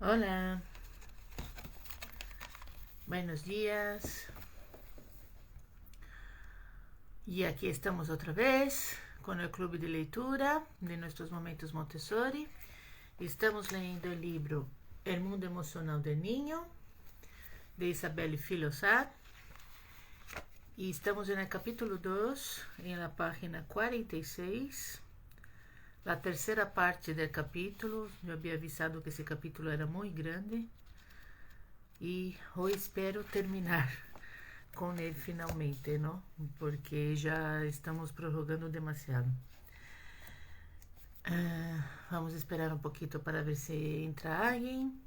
Hola, buenos días. Y aquí estamos otra vez con el club de lectura de nuestros momentos Montessori. Estamos leyendo el libro El mundo emocional del niño, de Isabelle Filosat. Y estamos en el capítulo 2, en la página 46. La tercera parte del capítulo. Eu havia avisado que esse capítulo era muito grande. E hoje espero terminar com ele finalmente, não? Porque já estamos prorrogando demasiado. Vamos esperar um pouquinho para ver se entra alguém.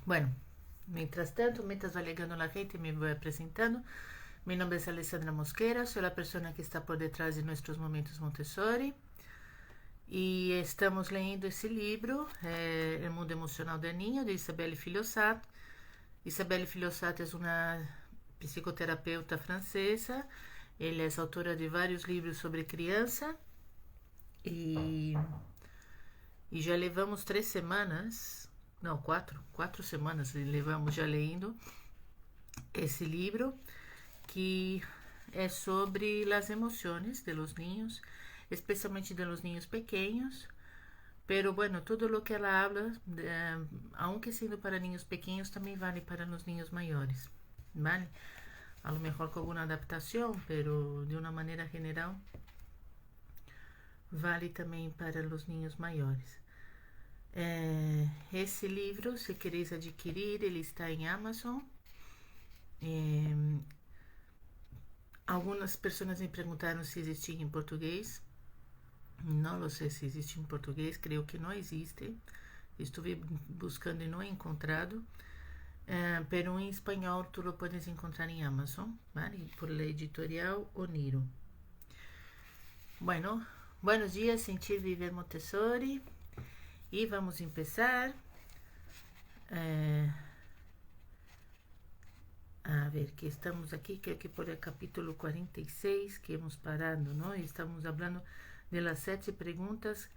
Bueno, mientras tanto, mientras va llegando la gente, me voy presentando. Mi nombre es Alessandra Mosquera, soy la persona que está por detrás de nuestros momentos Montessori. E estamos lendo esse livro, El mundo emocional del niño, de Isabelle Filosat. Isabelle Filosat é uma psicoterapeuta francesa. Ela é autora de vários livros sobre criança. E já levamos 3 semanas, não, 4 semanas levamos já lendo esse livro, que é sobre as emoções de los niños, especialmente de los niños pequeños. Pero bueno, todo lo que ela habla, aunque sendo para niños pequeños, também vale para los niños maiores, vale? A lo mejor com alguma adaptação, pero de uma maneira general, vale também para os niños maiores. Esse livro, se quereis adquirir, ele está em Amazon. Algumas pessoas me perguntaram se existia em português. Não sei se existe em português, creio que não existe. Estive buscando e não he encontrado. Pero em espanhol tu lo puedes encontrar em Amazon, ¿vale? Por la editorial Oniro. Bueno, buenos dias, Sentir Viver Montessori. E vamos começar. A ver, que estamos aqui, creo que por el capítulo 46 que hemos parado, ¿no? E estamos hablando de las 7 preguntas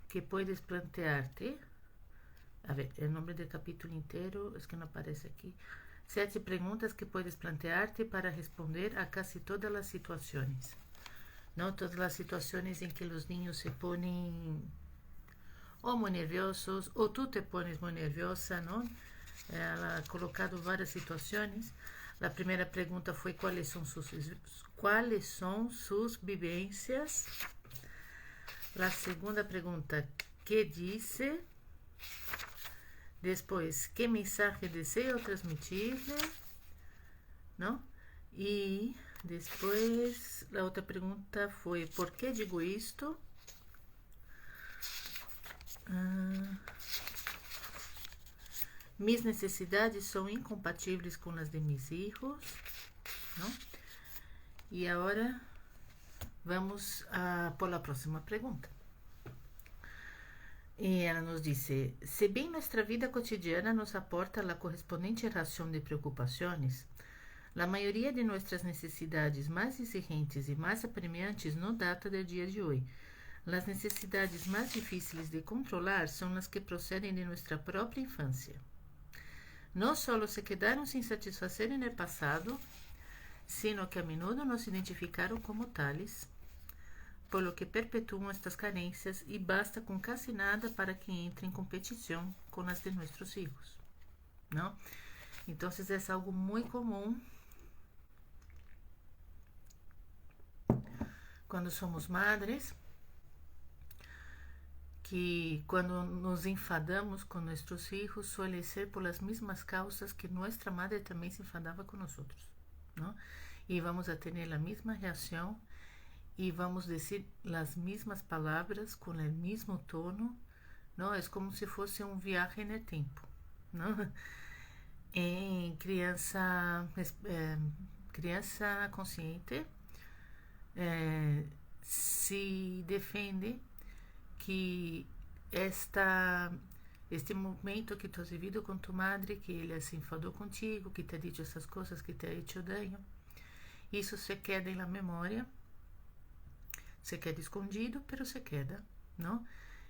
que puedes plantearte. A ver, el nombre del capítulo inteiro es que no aparece aquí. 7 preguntas que puedes plantearte para responder a casi todas las situaciones, ¿no? Todas las situaciones en que los niños se ponen ou muy nerviosos, ou tú te pones muy nerviosa, ¿no? Ela ha colocado várias situações. A primeira pergunta foi quais são suas vivências. A segunda pergunta, que disse? Depois, que mensagem desejo transmitir-lhe? Não? E depois, a outra pergunta foi, por que digo isto? Mis necessidades são incompatíveis com as de mis hijos, não? E agora vamos por la próxima pergunta. E ela nos disse: se bem nossa vida cotidiana nos aporta a correspondente ração de preocupações, a maioria de nossas necessidades mais exigentes e mais apremiantes não data do dia de hoje. As necessidades mais difíceis de controlar são as que procedem de nossa própria infância. Não só se quedaram sem satisfazer no passado, sino que a menudo nos identificaram como tales, por lo que perpetuam estas carências e basta com quase nada para que entre em competição com as de nossos filhos, não? Então, é algo muito comum quando somos madres, que quando nos enfadamos com nossos filhos suele ser por as mesmas causas que nossa madre também se enfadava com nós, não? E vamos a ter a mesma reação e vamos dizer as mesmas palavras com o mesmo tono, não? É como se fosse viagem no tempo, não? Em criança consciente se defende que esta este momento que tu has vivido com tu madre, que ele se enfadou contigo, que te ha dicho essas coisas, que te ha hecho daño, isso se queda na memória, se queda escondido, pero se queda, não?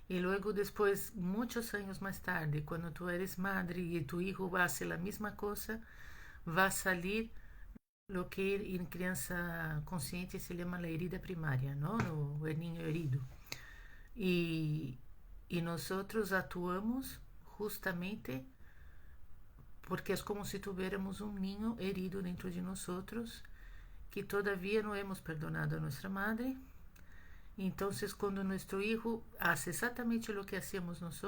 E logo depois, muitos anos mais tarde, quando tu eres madre e tu hijo hace a mesma coisa, vai salir lo que em criança consciente se chama a herida primária, não? O niño herido. E nós atuamos justamente porque é como se tuviéramos um ninho herido dentro de nós, que todavia não hemos perdonado a nossa madre. Então, quando nosso hijo hace exatamente o que hacíamos nós,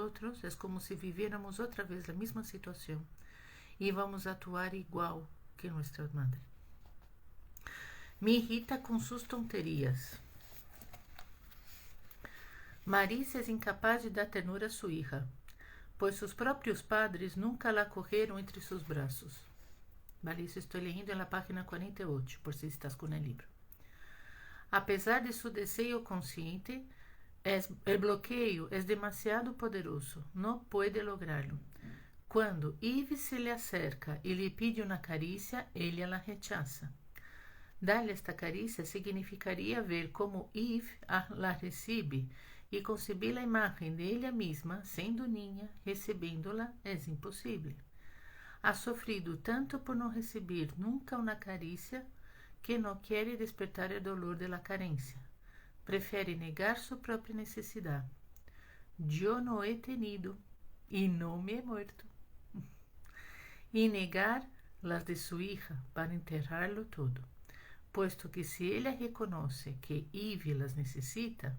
é como se viviéramos outra vez a mesma situação e vamos atuar igual que nossa madre. Me irrita com suas tonterias. Marisa é incapaz de dar ternura a sua hija, pois seus próprios padres nunca la cogeram entre seus braços. Vale, isso estou lendo na página 48, por si estás com o livro. Apesar de seu desejo consciente, o bloqueio é demasiado poderoso, não pode lograrlo. Quando Yves se lhe acerca e lhe pede uma carícia, ele la rechaza. Dar-lhe esta carícia significaria ver como Yves la recebe e concebir a imagem de ela mesma, sendo niña, recebendo-la é impossível. Ha sofrido tanto por não receber nunca uma carícia que não quer despertar o dolor de la carencia. Prefere negar sua própria necessidade. Eu não he tenido e não me he muerto. E negar las de sua hija para enterrarlo todo, puesto que se ela reconhece que Yves las necessita,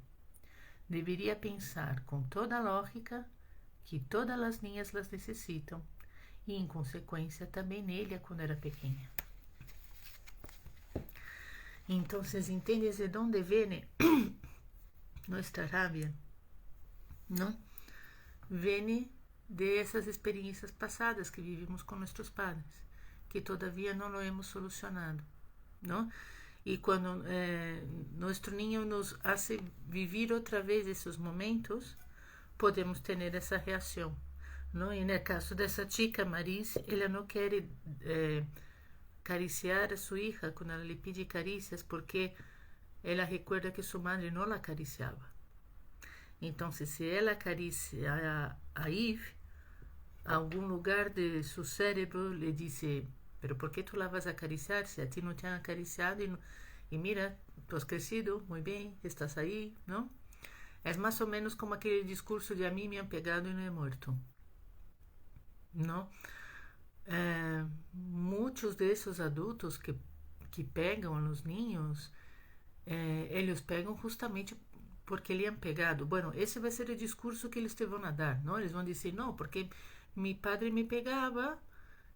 deveria pensar com toda a lógica que todas as niñas las necessitam e, em consequência, também ela quando era pequena. Então, ¿entendes de onde vem nossa rabia? Não? Vem de essas experiências passadas que vivimos com nossos padres, que todavia não lo hemos solucionado, não? E quando nosso niño nos hace vivir outra vez esses momentos, podemos ter essa reação, não? E no caso dessa chica Marisa, ela não quer acariciar a sua hija quando ela lhe pede carícias, porque ela recuerda que sua madre não la acariciava. Então, se ela acaricia a Yves, algum lugar de seu cérebro lhe diz: pero por que tu la vas a acariciar se a ti não te han acariciado e mira, tu has crescido muito bem, estás aí, não? É mais ou menos como aquele discurso de a mim me han pegado e não he muerto, não? Muitos desses adultos que pegam os ninhos, eles pegam justamente porque lhe han pegado. Bueno, esse vai ser o discurso que eles te vão dar, não? Eles vão dizer: não, porque meu padre me pegava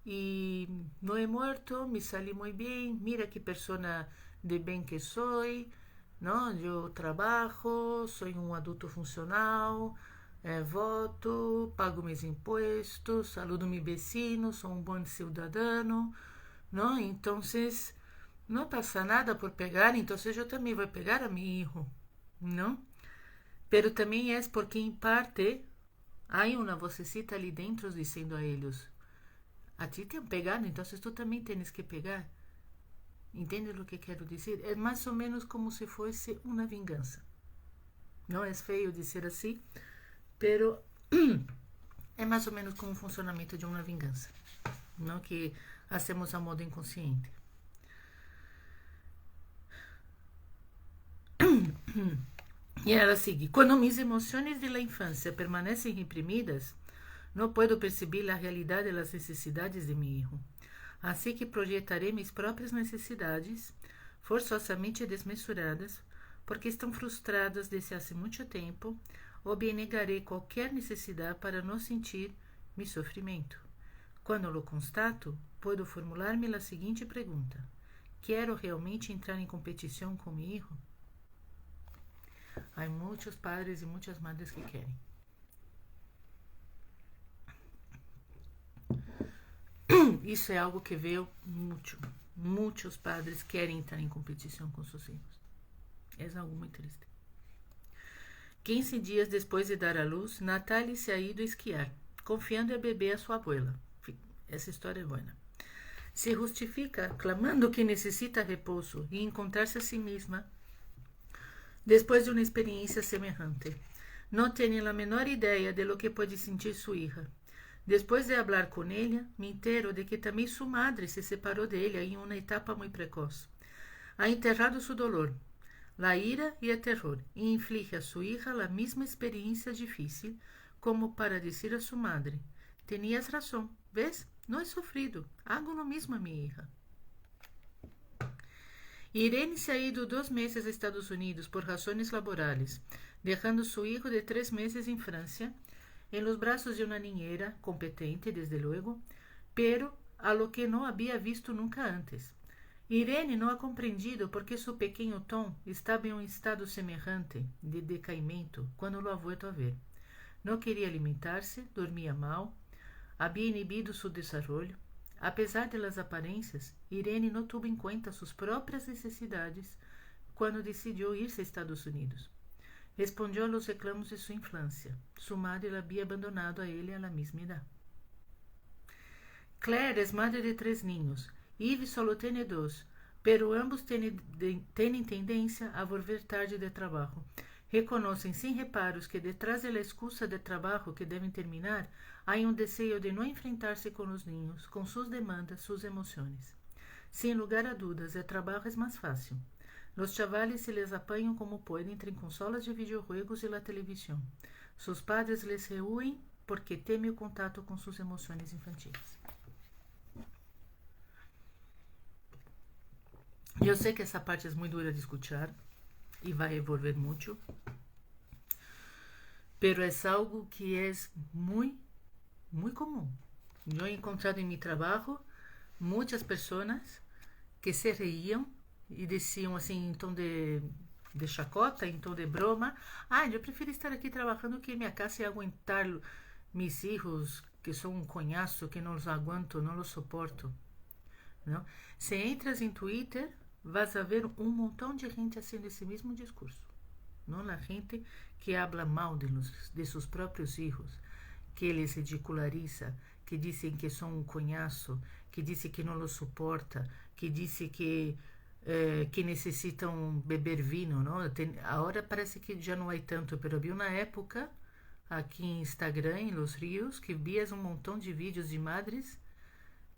e não he muerto, me salí muito bem, mira que pessoa de bem que sou, não? Eu trabalho, sou um adulto funcional, voto, pago meus impostos, saludo meu vecino, sou um bom cidadão, não? Então, não passa nada por pegar, então eu também vou pegar a meu filho, não? Pero também é porque, em parte, há uma vocecita ali dentro dizendo a eles: a ti te han pegado, então tu também tens que pegar. Entende o que quero dizer? É mais ou menos como se fosse uma vingança. Não é feio dizer assim, pero é mais ou menos como o funcionamento de uma vingança, não que hacemos a modo inconsciente. E ela segue: quando mis emoções de la infância permanecem reprimidas, não puedo perceber a realidade das necessidades de meu hijo. Assim que projetarei minhas próprias necessidades, forçosamente desmesuradas, porque estão frustradas desde há muito tempo, ou bem negarei qualquer necessidade para não sentir meu sofrimento. Quando lo constato, puedo formular-me a seguinte pergunta: quero realmente entrar em competição com meu hijo? Há muitos padres e muitas madres que querem. Isso é algo que veio muito. Muitos padres querem entrar em competição com seus filhos. É algo muito triste. 15 dias depois de dar à luz, Natalie se ha ido esquiar. confiando el bebé a su abuela. Essa história é boa. Se justifica clamando que necessita repouso e encontrar-se a si mesma depois de uma experiência semelhante. Não tenho a menor ideia de lo que pode sentir sua hija. Depois de hablar com ela, me entero de que também sua madre se separou de ela em uma etapa muito precoz. Ha enterrado su dolor, la ira y el terror, y inflige a su hija la misma experiencia difícil como para decir a su madre: tenías razón, ¿ves? No he sufrido, hago lo mismo a mi hija. Irene se ha ido 2 meses a Estados Unidos por razones laborales, dejando su hijo de 3 meses en Francia, en los brazos de una niñera, competente desde luego, pero a lo que no había visto nunca antes. Irene não ha compreendido porque seu pequeno Tom estava em um estado semelhante de decaimento quando lo ha vuelto a ver. Não queria alimentar-se, dormia mal, havia inibido seu desenvolvimento. Apesar de las aparências, Irene não tuvo em conta suas próprias necessidades quando decidiu ir-se a Estados Unidos. Respondeu aos reclamos de sua infância. Sua madre la havia abandonado a ele a la mesma idade. Claire é madre de 3 niños. Yves solo tiene 2, pero ambos tienen tendencia a volver tarde de trabajo. Reconocen sin reparos que detrás de la excusa de trabajo que deben terminar, hay un deseo de no enfrentarse con los niños, con sus demandas, sus emociones. Sin lugar a dudas, el trabajo es más fácil. Los chavales se les apañan como pueden entre consolas de videojuegos y la televisión. Sus padres les rehuyen porque temen el contacto con sus emociones infantiles. Eu sei que essa parte é muito dura de escuchar e vai envolver muito, pero é algo que é muito, muito comum. Eu he encontrado em meu trabalho muitas pessoas que se reiam e diziam assim em tom de chacota, em tom de broma: eu prefiro estar aqui trabalhando que em minha casa e aguentar meus filhos, que são um conhaço, que não os aguento, não os suporto. Não? Se entras em Twitter, vas a ver um montão de gente haciendo esse mesmo discurso. Não a gente que habla mal de seus próprios filhos, que les ridiculariza, que dizem que são um conhaço, que dizem que não los suporta, que dizem que necessitam beber vinho. Não? Agora parece que já não há tanto, mas havia uma época aqui em Instagram, em Los Rios, que vias um montão de vídeos de madres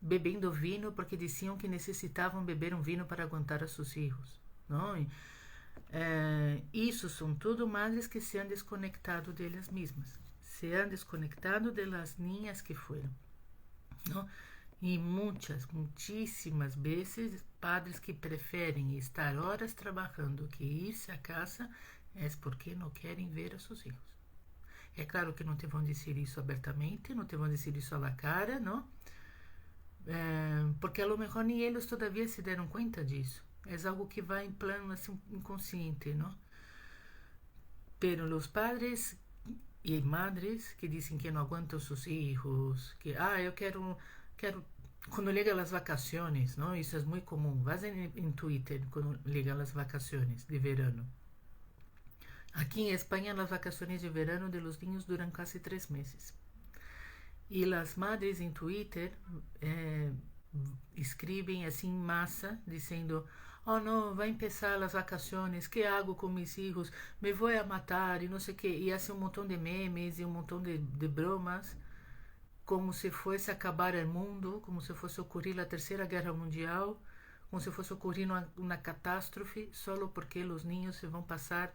bebendo vinho porque diziam que necessitavam beber um vinho para aguentar a seus filhos. Não? Isso são tudo madres que se han desconectado delas mesmas, se han desconectado de las niñas que foram. Não? E muitíssimas vezes, padres que preferem estar horas trabalhando que ir-se a casa é porque não querem ver a seus filhos. É claro que não te vão dizer isso abertamente, não te vão dizer isso à la cara, não? Porque a lo mejor nem eles todavia se deram conta disso. É algo que vai em plano assim, inconsciente, não? Pero os padres e madres que dizem que não aguentam seus filhos, que eu quero quando chegam as vacações, não? Isso é muito comum. Vas em Twitter quando chegam as vacações de verano. Aqui em Espanha, as vacações de verano de los niños duram quase 3 meses. E as madres em Twitter escrevem assim em massa, dizendo: não, vai começar as vacações, que hago com meus filhos, me vou a matar, e não sei o que. E assim um montão de memes e um montão de bromas, como se fosse acabar o mundo, como se fosse ocorrer a Terceira Guerra Mundial, como se fosse ocorrer uma catástrofe, só porque os niños se vão passar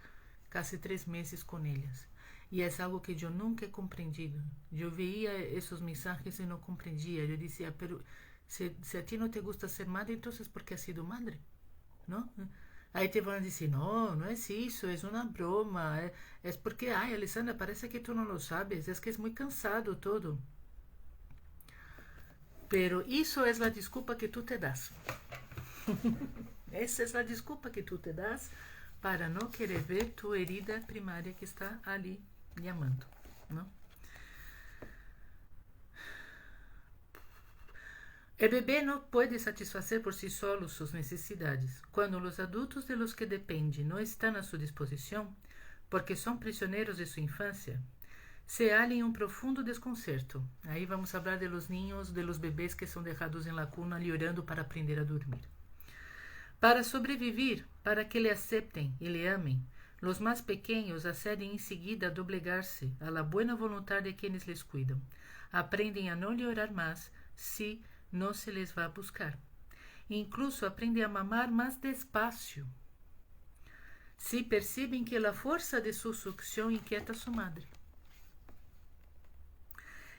quase 3 meses com elas. E é algo que eu nunca he compreendido. Eu via esses mensagens e não compreendia. Eu dizia: pero se a ti não te gusta ser madre, então ¿por qué has sido madre? Não? Aí te vão dizer: não é isso, é uma broma. É porque, Alessandra, parece que tu não lo sabes, é que é muito cansado todo. Pero isso é a desculpa que tu te das. Essa é a desculpa que tu te das para não querer ver tu herida primária que está ali llamando, ¿no? El bebé no puede satisfacer por sí solo sus necesidades. Cuando los adultos de los que depende no están a su disposición, porque son prisioneros de su infancia, se halla em um profundo desconcerto. Aí vamos falar de los niños, de los bebés que são deixados em la cuna llorando para aprender a dormir. Para sobreviver, para que le aceptem e le amem, los más pequeños accedem em seguida a doblegar-se a la buena voluntad de quienes les cuidam. Aprendem a não llorar mais se não se les va a buscar. Incluso aprendem a mamar mais despacio se percebem que a força de sua sucção inquieta sua madre.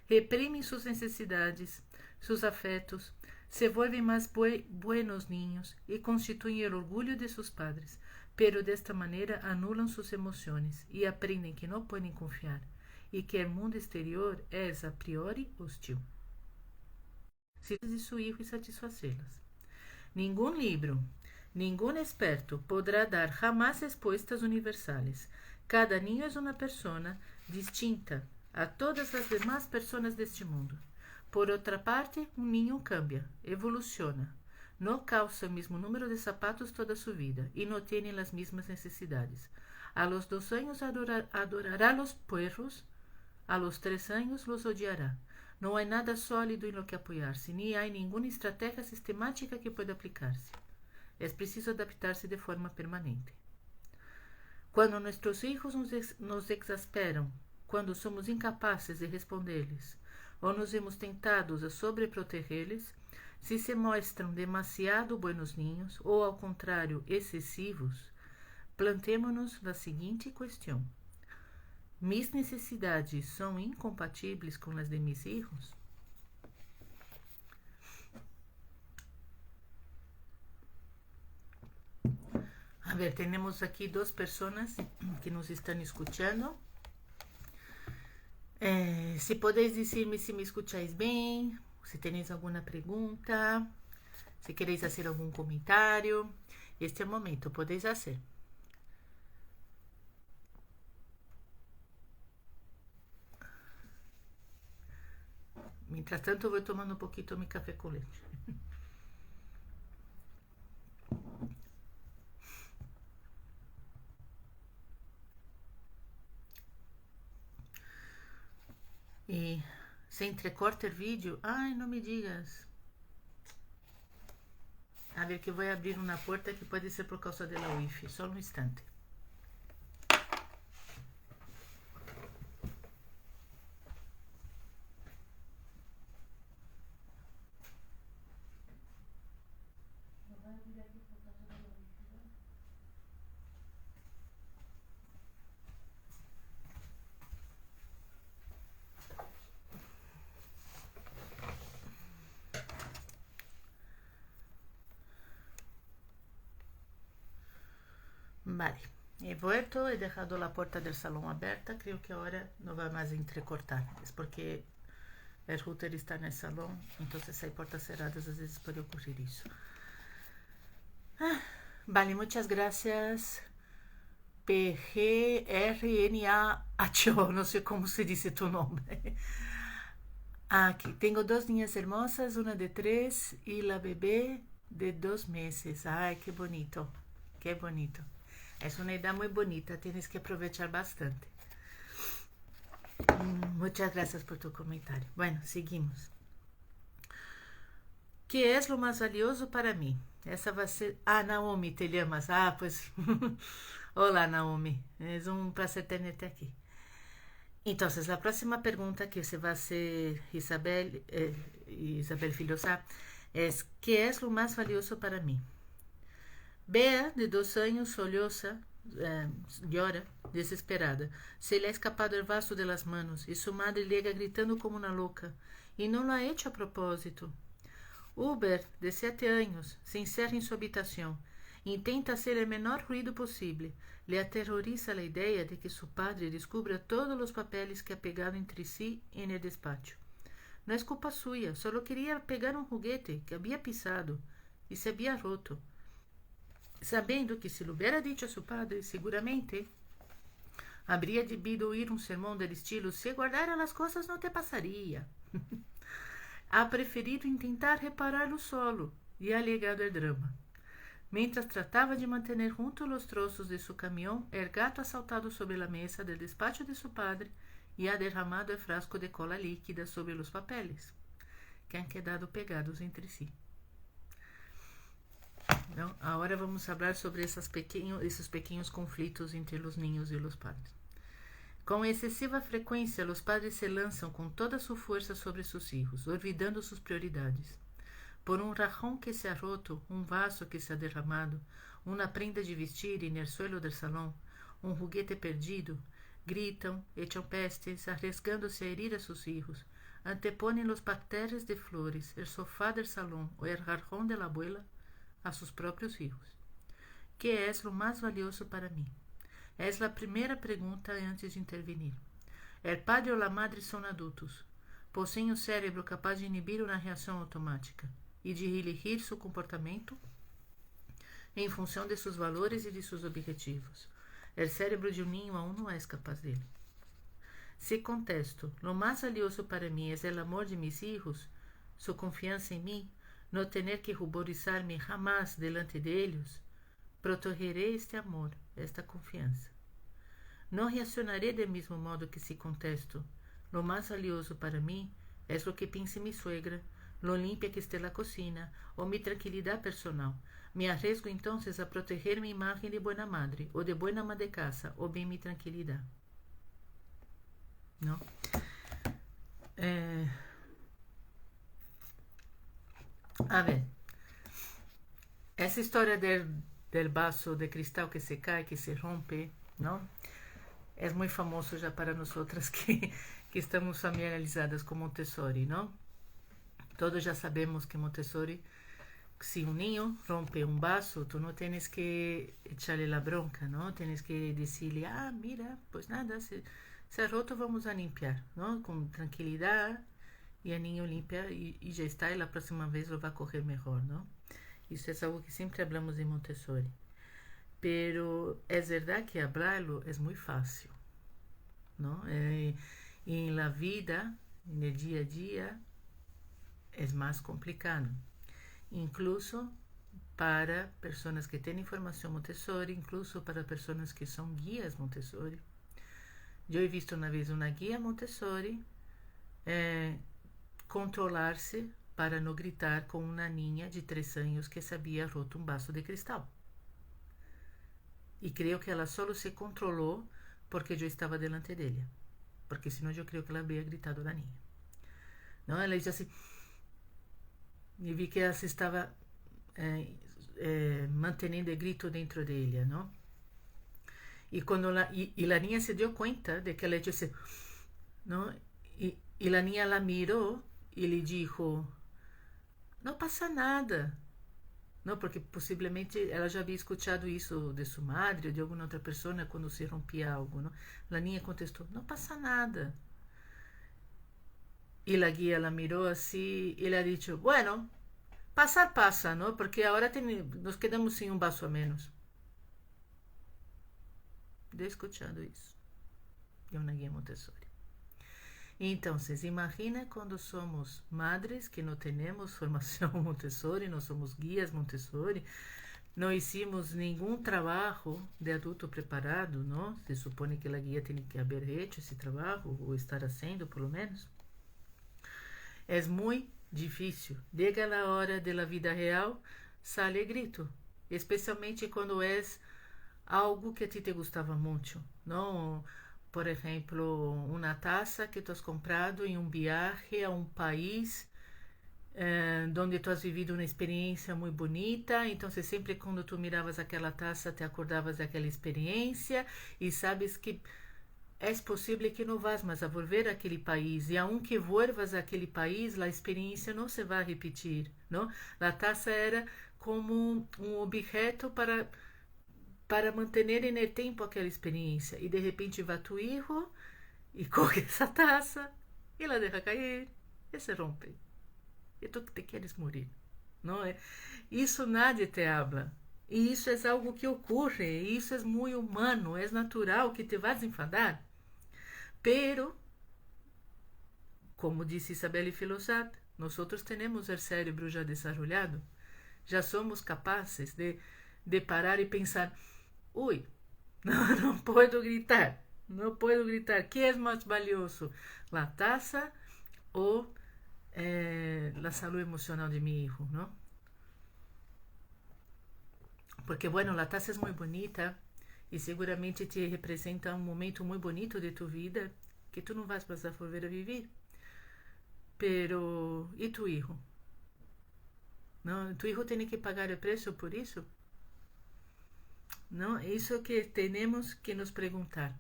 Reprimem suas necessidades, seus afetos, se vuelven más buenos niños y constituyen el orgullo de sus padres, pero de esta manera anulan sus emociones y aprenden que no pueden confiar y que el mundo exterior es a priori hostil. De su hijo y satisfacerlas. Ningún libro, ningún experto podrá dar jamás respuestas universales. Cada niño es una persona distinta a todas las demás personas de este mundo. Por outra parte, um ninho cambia, evoluciona. Não calça o mesmo número de sapatos toda sua vida e não tem as mesmas necessidades. A los 2 anos adorará los perros, a los 3 anos los odiará. Não há nada sólido em lo que apoiar-se, nem há nenhuma estratégia sistemática que pueda aplicar-se. É preciso adaptar-se de forma permanente. Quando nossos filhos nos exasperam, quando somos incapazes de responder-lhes, ou nos vemos tentados a sobreproteger-lhes, se mostram demasiado buenos niños ou, ao contrário, excessivos, plantemo-nos a seguinte questão: mis necessidades são incompatíveis com as de mis hijos? A ver, temos aqui 2 pessoas que nos estão escutando. Se podeis dizer-me se me escucháis bem, se tenéis alguma pergunta, se queréis fazer algum comentário, este é o momento, podeis fazer. Mientras tanto, vou tomando um pouquinho meu café com leite. E se entrecorta o vídeo, ai, não me digas. A ver que vou abrir uma porta que pode ser por causa da Wi-Fi, só um instante. Vale, he vuelto, he dejado la puerta del salón abierta, creo que ahora no va más a entrecortar, es porque el router está en el salón, entonces hay puertas cerradas, a veces puede ocurrir eso. Vale, muchas gracias. PGRNAHO, no sé cómo se dice tu nombre. Aquí, tengo 2 niñas hermosas, una de 3 y la bebé de 2 meses. Ay, qué bonito, qué bonito. Es una edad muy bonita, tienes que aprovechar bastante. Muchas gracias por tu comentario. Bueno, seguimos. ¿Qué es lo más valioso para mí? Essa vai ser... Ah, Naomi, te llamas. Ah, pues... Olá, Naomi. Es un placer tenerte aquí. Entonces, la próxima pregunta que se va a hacer Isabel Filosá es ¿qué es lo más valioso para mí? Bea, de 2 anos, solloza, llora, desesperada. Se le ha escapado el vaso de las manos y su madre llega gritando como una loca. Y no lo ha hecho a propósito. Hubert, de 7 anos, se encerra em sua habitação. Intenta hacer el menor ruido posible. Le aterroriza la idea de que su padre descubra todos los papeles que ha pegado entre sí en el despacho. No es culpa suya, solo quería pegar un juguete que había pisado y se había roto. Sabendo que se lo hubiera dicho a su padre, seguramente habría debido oír un sermón del estilo: si guardara las cosas no te pasaría. Ha preferido intentar repararlo solo y ha llegado el drama. Mientras trataba de mantener juntos los trozos de su camión, el gato ha saltado sobre la mesa del despacho de su padre e ha derramado el frasco de cola líquida sobre los papeles, que han quedado pegados entre si. Então, agora vamos falar sobre esses pequenos conflitos entre os niños e os padres. Com excessiva frequência, os padres se lançam com toda sua força sobre seus filhos, olvidando suas prioridades. Por um rajón que se ha roto, um vaso que se ha derramado, uma prenda de vestir en el suelo del salão, um juguete perdido, gritam, echam pestes, arriesgando-se a herir a seus filhos, anteponem los parterres de flores, el sofá del salão ou el jarrón de la abuela a seus próprios filhos. Que é o mais valioso para mim? É a primeira pergunta antes de intervenir. El padre ou a madre são adultos. Possuem um cérebro capaz de inibir uma reação automática e de dirigir seu comportamento em função de seus valores e de seus objetivos. O cérebro de um niño aún não é capaz dele. Se contesto, lo mais valioso para mim é o amor de mis filhos, sua confiança em mim, no tener que ruborizar-me jamás delante de ellos, protegeré este amor, esta confiança. Não reaccionaré do mesmo modo que se contesto. Lo mais valioso para mim é o que pense mi suegra, lo limpia que esté la cocina, ou mi tranquilidade personal. Me arriesgo entonces a proteger mi imagen de buena madre, ou de buena ama de casa, ou bem mi tranquilidade. Não? A ver, essa história del vaso de cristal que se cai, que se rompe, não? É muito famoso já para nós outras que estamos familiarizadas com Montessori, não? Todos já sabemos que Montessori, se um niño rompe um vaso, tu não tens que echarle la bronca, não? Tens que dizer-lhe, mira, pues nada, se ha roto, vamos a limpiar, não? Com tranquilidade, e o niño limpia e já está, e a próxima vez lo vai correr melhor, não? Isso é algo que sempre falamos em Montessori. Pero é verdade que hablarlo é muito fácil, não? E em la vida, no dia a dia, é mais complicado. Incluso para pessoas que têm formação Montessori, incluso para pessoas que são guias Montessori. Eu he visto uma vez uma guia Montessori controlar-se para não gritar com uma niña de 3 anos que se havia roto um vaso de cristal. E creio que ela só se controlou porque eu estava delante dela. Porque senão eu creio que ela havia gritado da niña. Não, ela disse assim, e vi que ela se estava mantendo o grito dentro dela, não? E quando a niña se deu conta de que ela disse, não? E a niña la mirou e lhe disse, não passa nada. Não, porque possivelmente ela já havia escutado isso de sua madre ou de alguma outra pessoa quando se rompia algo, não? A niña contestou, não passa nada. E a guia la mirou assim e ela disse, bueno, passar passa, não? Porque agora nos quedamos sem um vaso a menos. Eu escutando isso. É uma guia Montessori. Então, imagina quando somos madres que não temos formação Montessori, não somos guias Montessori, não hicimos nenhum trabalho de adulto preparado, não? Se supõe que a guia tem que haver hecho esse trabalho, ou estar fazendo, pelo menos. É muito difícil. Chega a hora da vida real, sale grito. Especialmente quando é algo que a ti te gostava muito, não? Por exemplo, uma taça que tu has comprado em viaje a um país onde tu has vivido uma experiência muito bonita. Então, sempre quando tu miravas aquela taça, te acordavas daquela experiência e sabes que é possível que não vás mais a volver àquele país. E aunque vuelvas àquele país, a experiência não se vai repetir, não? A taça era como um objeto para manter no tempo aquela experiência. E de repente vai tu hijo e coge essa taça e la deja cair e se rompe. E tu te queres morir, não é? Isso nadie te habla. E isso é algo que ocorre. E isso é muito humano, é natural que te vas enfadar. Pero, como disse Isabelle Filosat, nós temos o cérebro já desarrollado. Já somos capazes de parar e pensar, ui, não posso gritar, No puedo gritar. ¿Qué es más valioso? ¿La taza o la salud emocional de mi hijo, ¿no? Porque, bueno, la taza es muy bonita y seguramente te representa un momento muy bonito de tu vida que tú no vas a volver a vivir. Pero, ¿y tu hijo? ¿No? Tu hijo tiene que pagar el precio por eso. ¿No? Eso que tenemos que nos preguntar.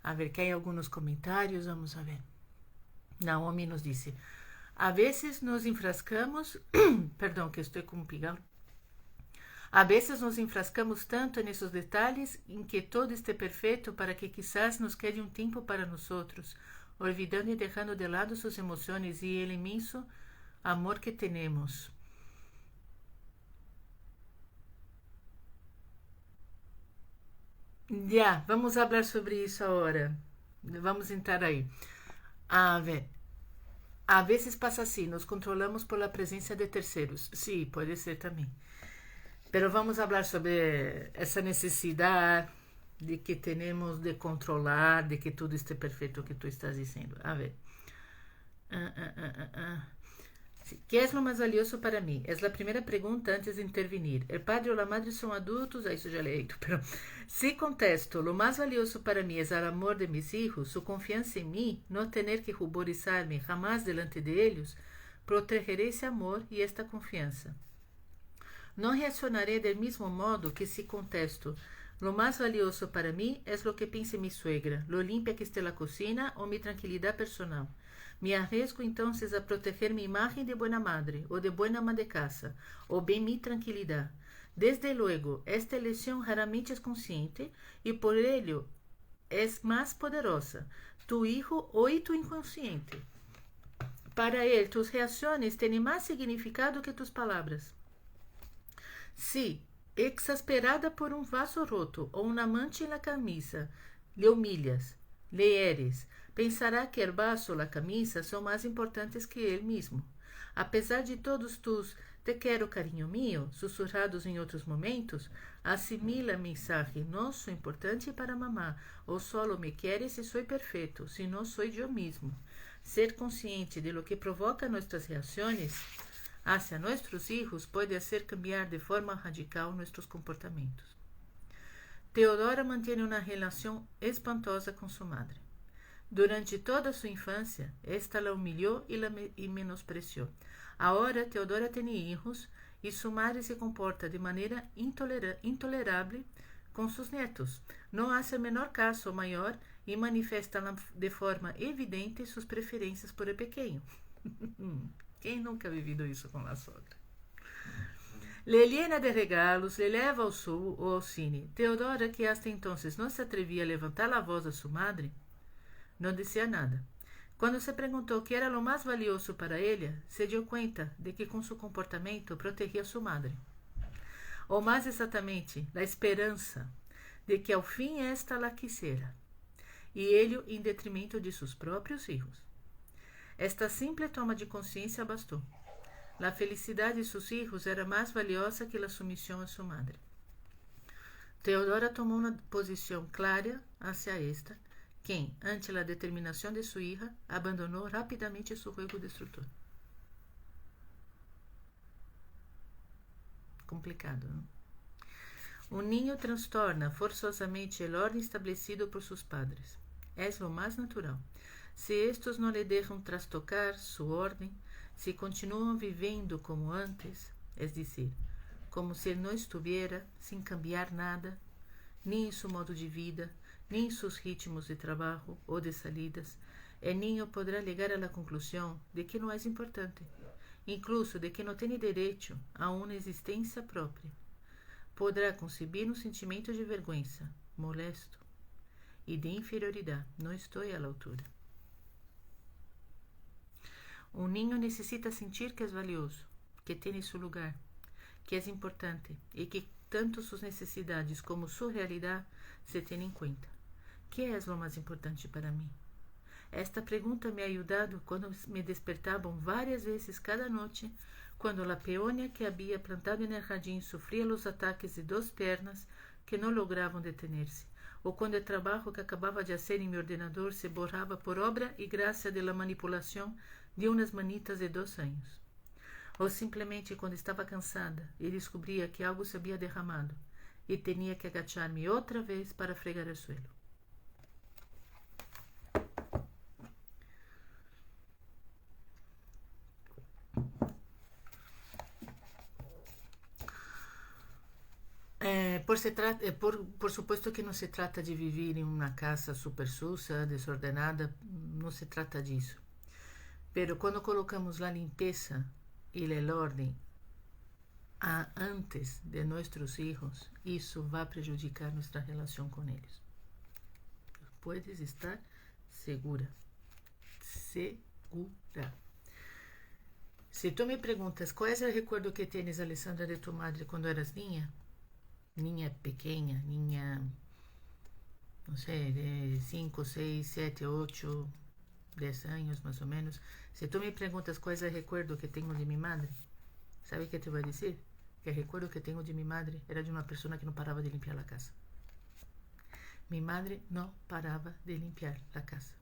A ver, que hay algunos comentarios, vamos a ver. Naomi nos dice, a veces nos enfrascamos, perdón que estoy con un pigarro, a veces nos enfrascamos tanto en esos detalles en que todo esté perfecto para que quizás nos quede un tiempo para nosotros, olvidando y dejando de lado sus emociones y el inmenso amor que tenemos. Ya, vamos hablar sobre isso agora. Vamos entrar aí. A ver, a veces pasa así, nos controlamos por la presencia de terceros. Sí, puede ser también. Pero vamos hablar sobre essa necessidade de que tenemos de controlar, de que tudo esté perfeito, que tu estás dizendo. A ver. ¿Qué es lo más valioso para mí? Es la primera pregunta antes de intervenir. El padre o la madre son adultos, eso ya leí, pero si contesto, lo más valioso para mí es el amor de mis hijos, su confianza en mí, no tener que ruborizarme jamás delante de ellos, protegeré ese amor y esta confianza. No reaccionaré del mismo modo que si contesto, lo más valioso para mí es lo que piense mi suegra, lo limpia que esté la cocina o mi tranquilidad personal. Me arriesgo entonces a proteger mi imagen de buena madre o de buena ama de casa, o bien mi tranquilidad. Desde luego, esta elección raramente es consciente y por ello es más poderosa, tu hijo o tu inconsciente. Para él, tus reacciones tienen más significado que tus palabras. Si, exasperada por un vaso roto o una mancha en la camisa, le humillas, le heres, pensará que el vaso o la camisa son más importantes que él mismo. A pesar de todos tus te quero, cariño mío, susurrados en otros momentos, asimila el mensaje, no soy importante para mamá, o solo me quieres si soy perfecto, si no soy yo mismo. Ser consciente de lo que provoca nuestras reacciones hacia nuestros hijos puede hacer cambiar de forma radical nuestros comportamientos. Teodora mantiene una relación espantosa con su madre. Durante toda su infancia, esta la humilló y menospreció. Ahora Teodora tiene hijos y su madre se comporta de manera intolerable con sus nietos. No hace el menor caso mayor y manifiesta de forma evidente sus preferencias por el pequeño. Quem nunca ha vivido isso com a sogra? Le llena de regalos, le leva ao sul ou ao cine. Teodora, que hasta entonces no se atrevía a levantar la voz a su madre, no decía nada. Cuando se preguntó qué era lo más valioso para ella, se dio cuenta de que con su comportamiento protegía a su madre. O más exactamente, la esperanza de que al fin esta la quisiera, y ello en detrimento de sus propios hijos. Esta simple toma de consciência bastou. La felicidad de sus hijos era más valiosa que la sumisión a su madre. Teodora tomó una posición clara hacia esta, quien, ante la determinación de su hija, abandonó rápidamente su juego destructor. Complicado, ¿no? Un niño trastorna forzosamente el orden establecido por sus padres. Es lo más natural. Si estos no le dejan trastocar su orden, si continúan viviendo como antes, es decir, como si él no estuviera, sin cambiar nada, ni en su modo de vida, ni en sus ritmos de trabajo o de salidas, el niño podrá llegar a la conclusión de que no es importante, incluso de que no tiene derecho a una existencia propia. Podrá concebir un sentimiento de vergüenza, molesto, y de inferioridad. No estoy a la altura. Un niño necesita sentir que es valioso, que tiene su lugar, que es importante y que tanto sus necesidades como su realidad se tienen en cuenta. ¿Qué es lo más importante para mí? Esta pregunta me ha ayudado cuando me despertaban varias veces cada noche, cuando la peonia que había plantado en el jardín sufría los ataques de dos piernas que no lograban detenerse, ou quando o trabalho que acabava de fazer em meu ordenador se borrava por obra e graça da manipulação de umas manitas de 2 anos. Ou simplesmente quando estava cansada e descobria que algo se havia derramado e tinha que agachar-me outra vez para fregar o suelo. Por supuesto que não se trata de viver em uma casa super suja, desordenada, não se trata disso. Pero quando colocamos a limpeza e a ordem antes de nossos filhos, isso vai prejudicar nossa relação com eles. Puedes estar segura. Segura. Se tu me perguntas qual é o recuerdo que tens, Alessandra, de tu madre quando eras niña pequena, não sei, de 5, 6, 7, 8, 10 anos mais ou menos. Se tu me perguntas qual é o recuerdo que tenho de minha madre, sabe o que te vou dizer? Que o recuerdo que tenho de minha madre era de uma pessoa que não parava de limpar a casa. Minha madre não parava de limpar a casa.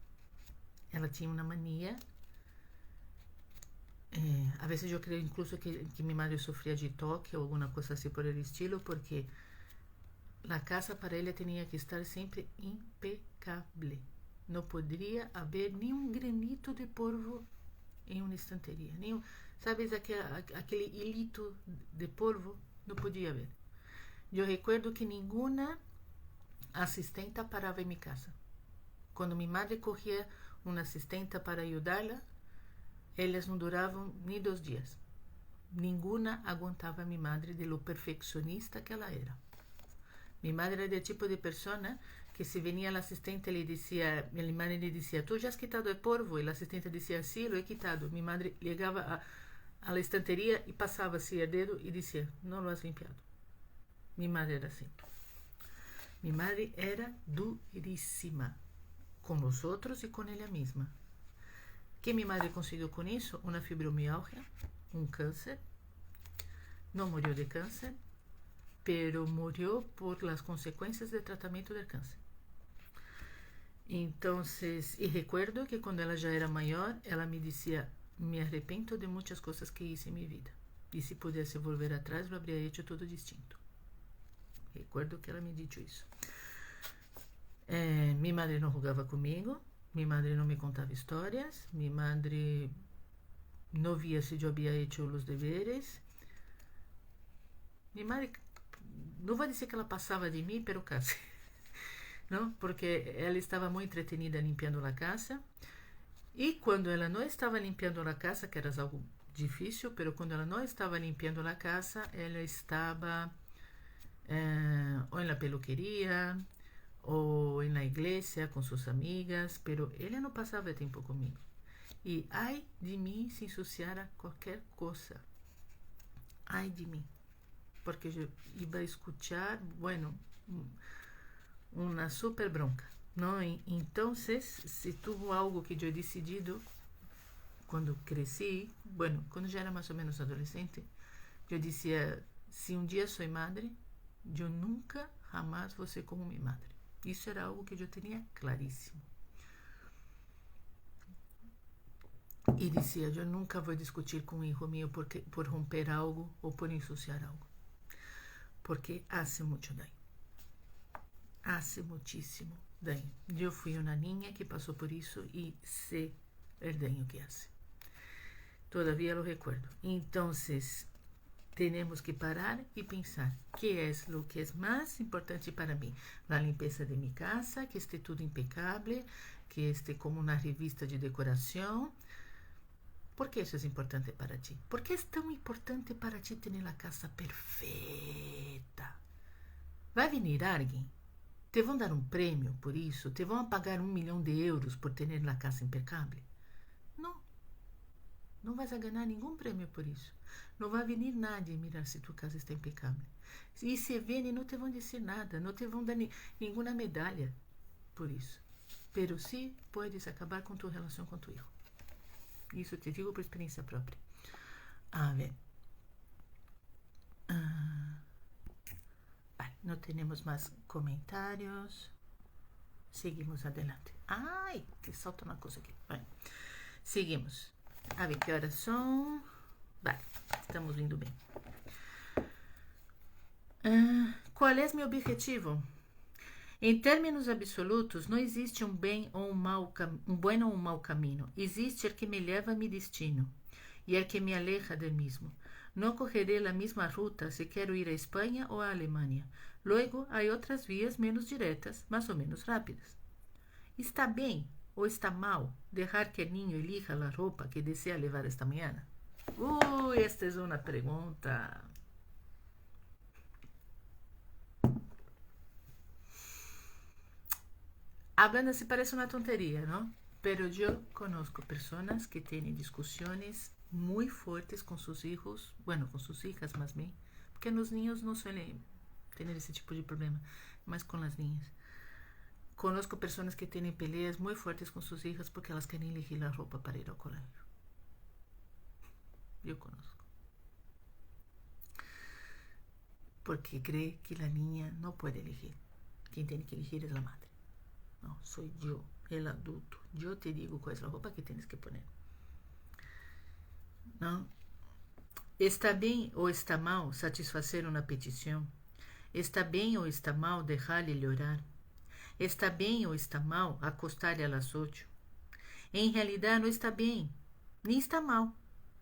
Ela tinha uma mania. A vezes eu creio incluso que minha madre sofria de toque ou alguma coisa assim por el estilo, porque a casa para ela tinha que estar sempre impecável. Não poderia haver nenhum granito de polvo em uma estanteria. Sabes, aquele hilito de polvo não podia haver. Eu recuerdo que nenhuma assistenta parava em minha casa. Quando minha madre corria uma assistenta para ajudá-la, elas não duravam nem 2 dias. Nenhuma aguentava minha madre de lo perfeccionista que ela era. Minha madre era do tipo de pessoa que se venia a assistente, minha madre lhe dizia, tu já has quitado o polvo? E a assistente dizia, sim, lo he quitado. Minha madre chegava à estanteria e passava assim o dedo e dizia, não lo has limpiado. Minha madre era assim. Minha madre era duríssima com os outros e com ela mesma. O que minha madre conseguiu com isso? Uma fibromialgia, um câncer. Não morreu de câncer, pero morreu por las consequências do tratamento do câncer. Então, e recuerdo que quando ela já era maior, ela me dizia, me arrependo de muitas coisas que hice em minha vida. E se pudesse volver atrás, lo habría hecho todo distinto. Recuerdo que ela me disse isso. Minha madre não jogava comigo, minha madre não me contava histórias, minha madre não via se eu havia hecho os deveres. Minha madre, não vou dizer que ela passava de mim, pero casi. Não? Porque ela estava muito entretenida limpando a casa. E quando ela não estava limpando a casa, que era algo difícil, pero quando ela não estava limpando a casa, ela estava ou na peluqueria, ou na igreja com suas amigas, pero ela não passava tempo comigo. E ai de mim se ensuciara qualquer coisa. Ai de mim. Porque eu ia escutar, uma super bronca. Não? Então, se tuvo algo que eu decidido quando cresci, quando já era mais ou menos adolescente, eu dizia, se um dia sou madre, eu nunca, jamais vou ser como minha madre. Isso era algo que eu tinha claríssimo. E dizia, eu nunca vou discutir com um filho meu por romper algo ou por ensuciar algo. Porque hace muito daño. Hace muchísimo daño. Eu fui uma niña que passou por isso e sei o daño que hace. Todavía lo recuerdo. Então, temos que parar e pensar que é o que é mais importante para mim. A limpeza de minha casa, que esteja tudo impecável, que esteja como uma revista de decoração. Por que isso é importante para ti? Por que é tão importante para ti ter a casa perfeita? Vai vir alguém? Te vão dar um prêmio por isso? Te vão pagar 1 milhão de euros por ter a casa impecável? Não. Não vais a ganhar nenhum prêmio por isso. Não vai vir nadie mirar se tua casa está impecável. E se vêm, não te vão dizer nada, não te vão dar nenhuma medalha por isso. Pero sim, puedes acabar com tua relação com tu filho. Isso te digo por experiência própria. A ver. Não temos mais comentários. Seguimos adelante. Ai, que salta uma coisa aqui. Vai. Seguimos. A ver que horas são. Vai, estamos indo bem. Qual é meu objetivo? Em términos absolutos, não existe um bem ou um bom ou um mau caminho. Existe o que me leva a meu destino e o que me aleja do mesmo. Não correrei a mesma ruta se quero ir à Espanha ou à Alemanha. Logo, há outras vias menos diretas, mas ou menos rápidas. Está bem ou está mal deixar que o niño elija a roupa que deseja levar esta manhã? Esta é uma pergunta. Hablando se parece uma tonteria, ¿no? Pero yo conozco personas que tienen discusiones muy fuertes con sus hijos, bueno, con sus hijas más bien, porque los niños no suelen tener ese tipo de problema, más con las niñas. Conozco personas que tienen peleas muy fuertes con sus hijas porque elas querem elegir la ropa para ir ao colegio. Yo conozco. Porque cree que la niña no puede elegir. Quien tiene que elegir es la madre. No, soy yo, el adulto. Yo te digo cuál es la ropa que tienes que poner. Não? Está bem ou está mal satisfazer uma petição? Está bem ou está mal deixar-lhe orar? Está bem ou está mal acostar-lhe a las 8? Em realidade não está bem, nem está mal.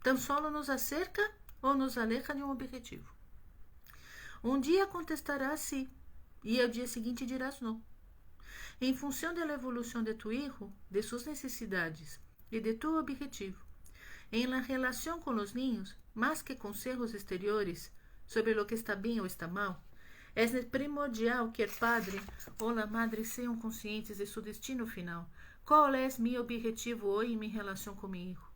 Tão solo nos acerca ou nos aleja de um objetivo. Um dia contestarás sim, e ao dia seguinte dirás não. Em função da evolução de tu hijo, de suas necessidades e de tu objetivo, em la relação com os niños, mais que conselhos exteriores sobre o que está bem ou está mal, é primordial que o padre ou a madre sejam conscientes de seu destino final. Qual é meu objetivo hoje em minha relação com meu hijo?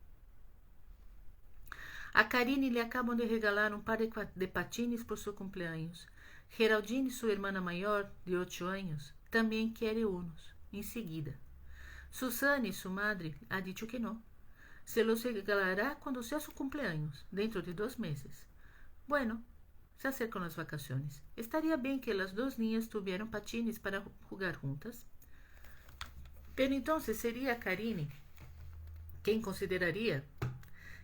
A Karine lhe acabam de regalar um par de patines por seu cumpleaños. Geraldine, sua irmã maior, de 8 anos, também quer unos. Em seguida, Susane, sua madre, ha dicho que não. Se los regalará quando sea su cumpleaños, dentro de 2 meses. Bueno, se acercam as vacaciones. Estaria bem que as duas niñas tuvieran patines para jugar juntas. Pero entonces seria a Karine quem consideraria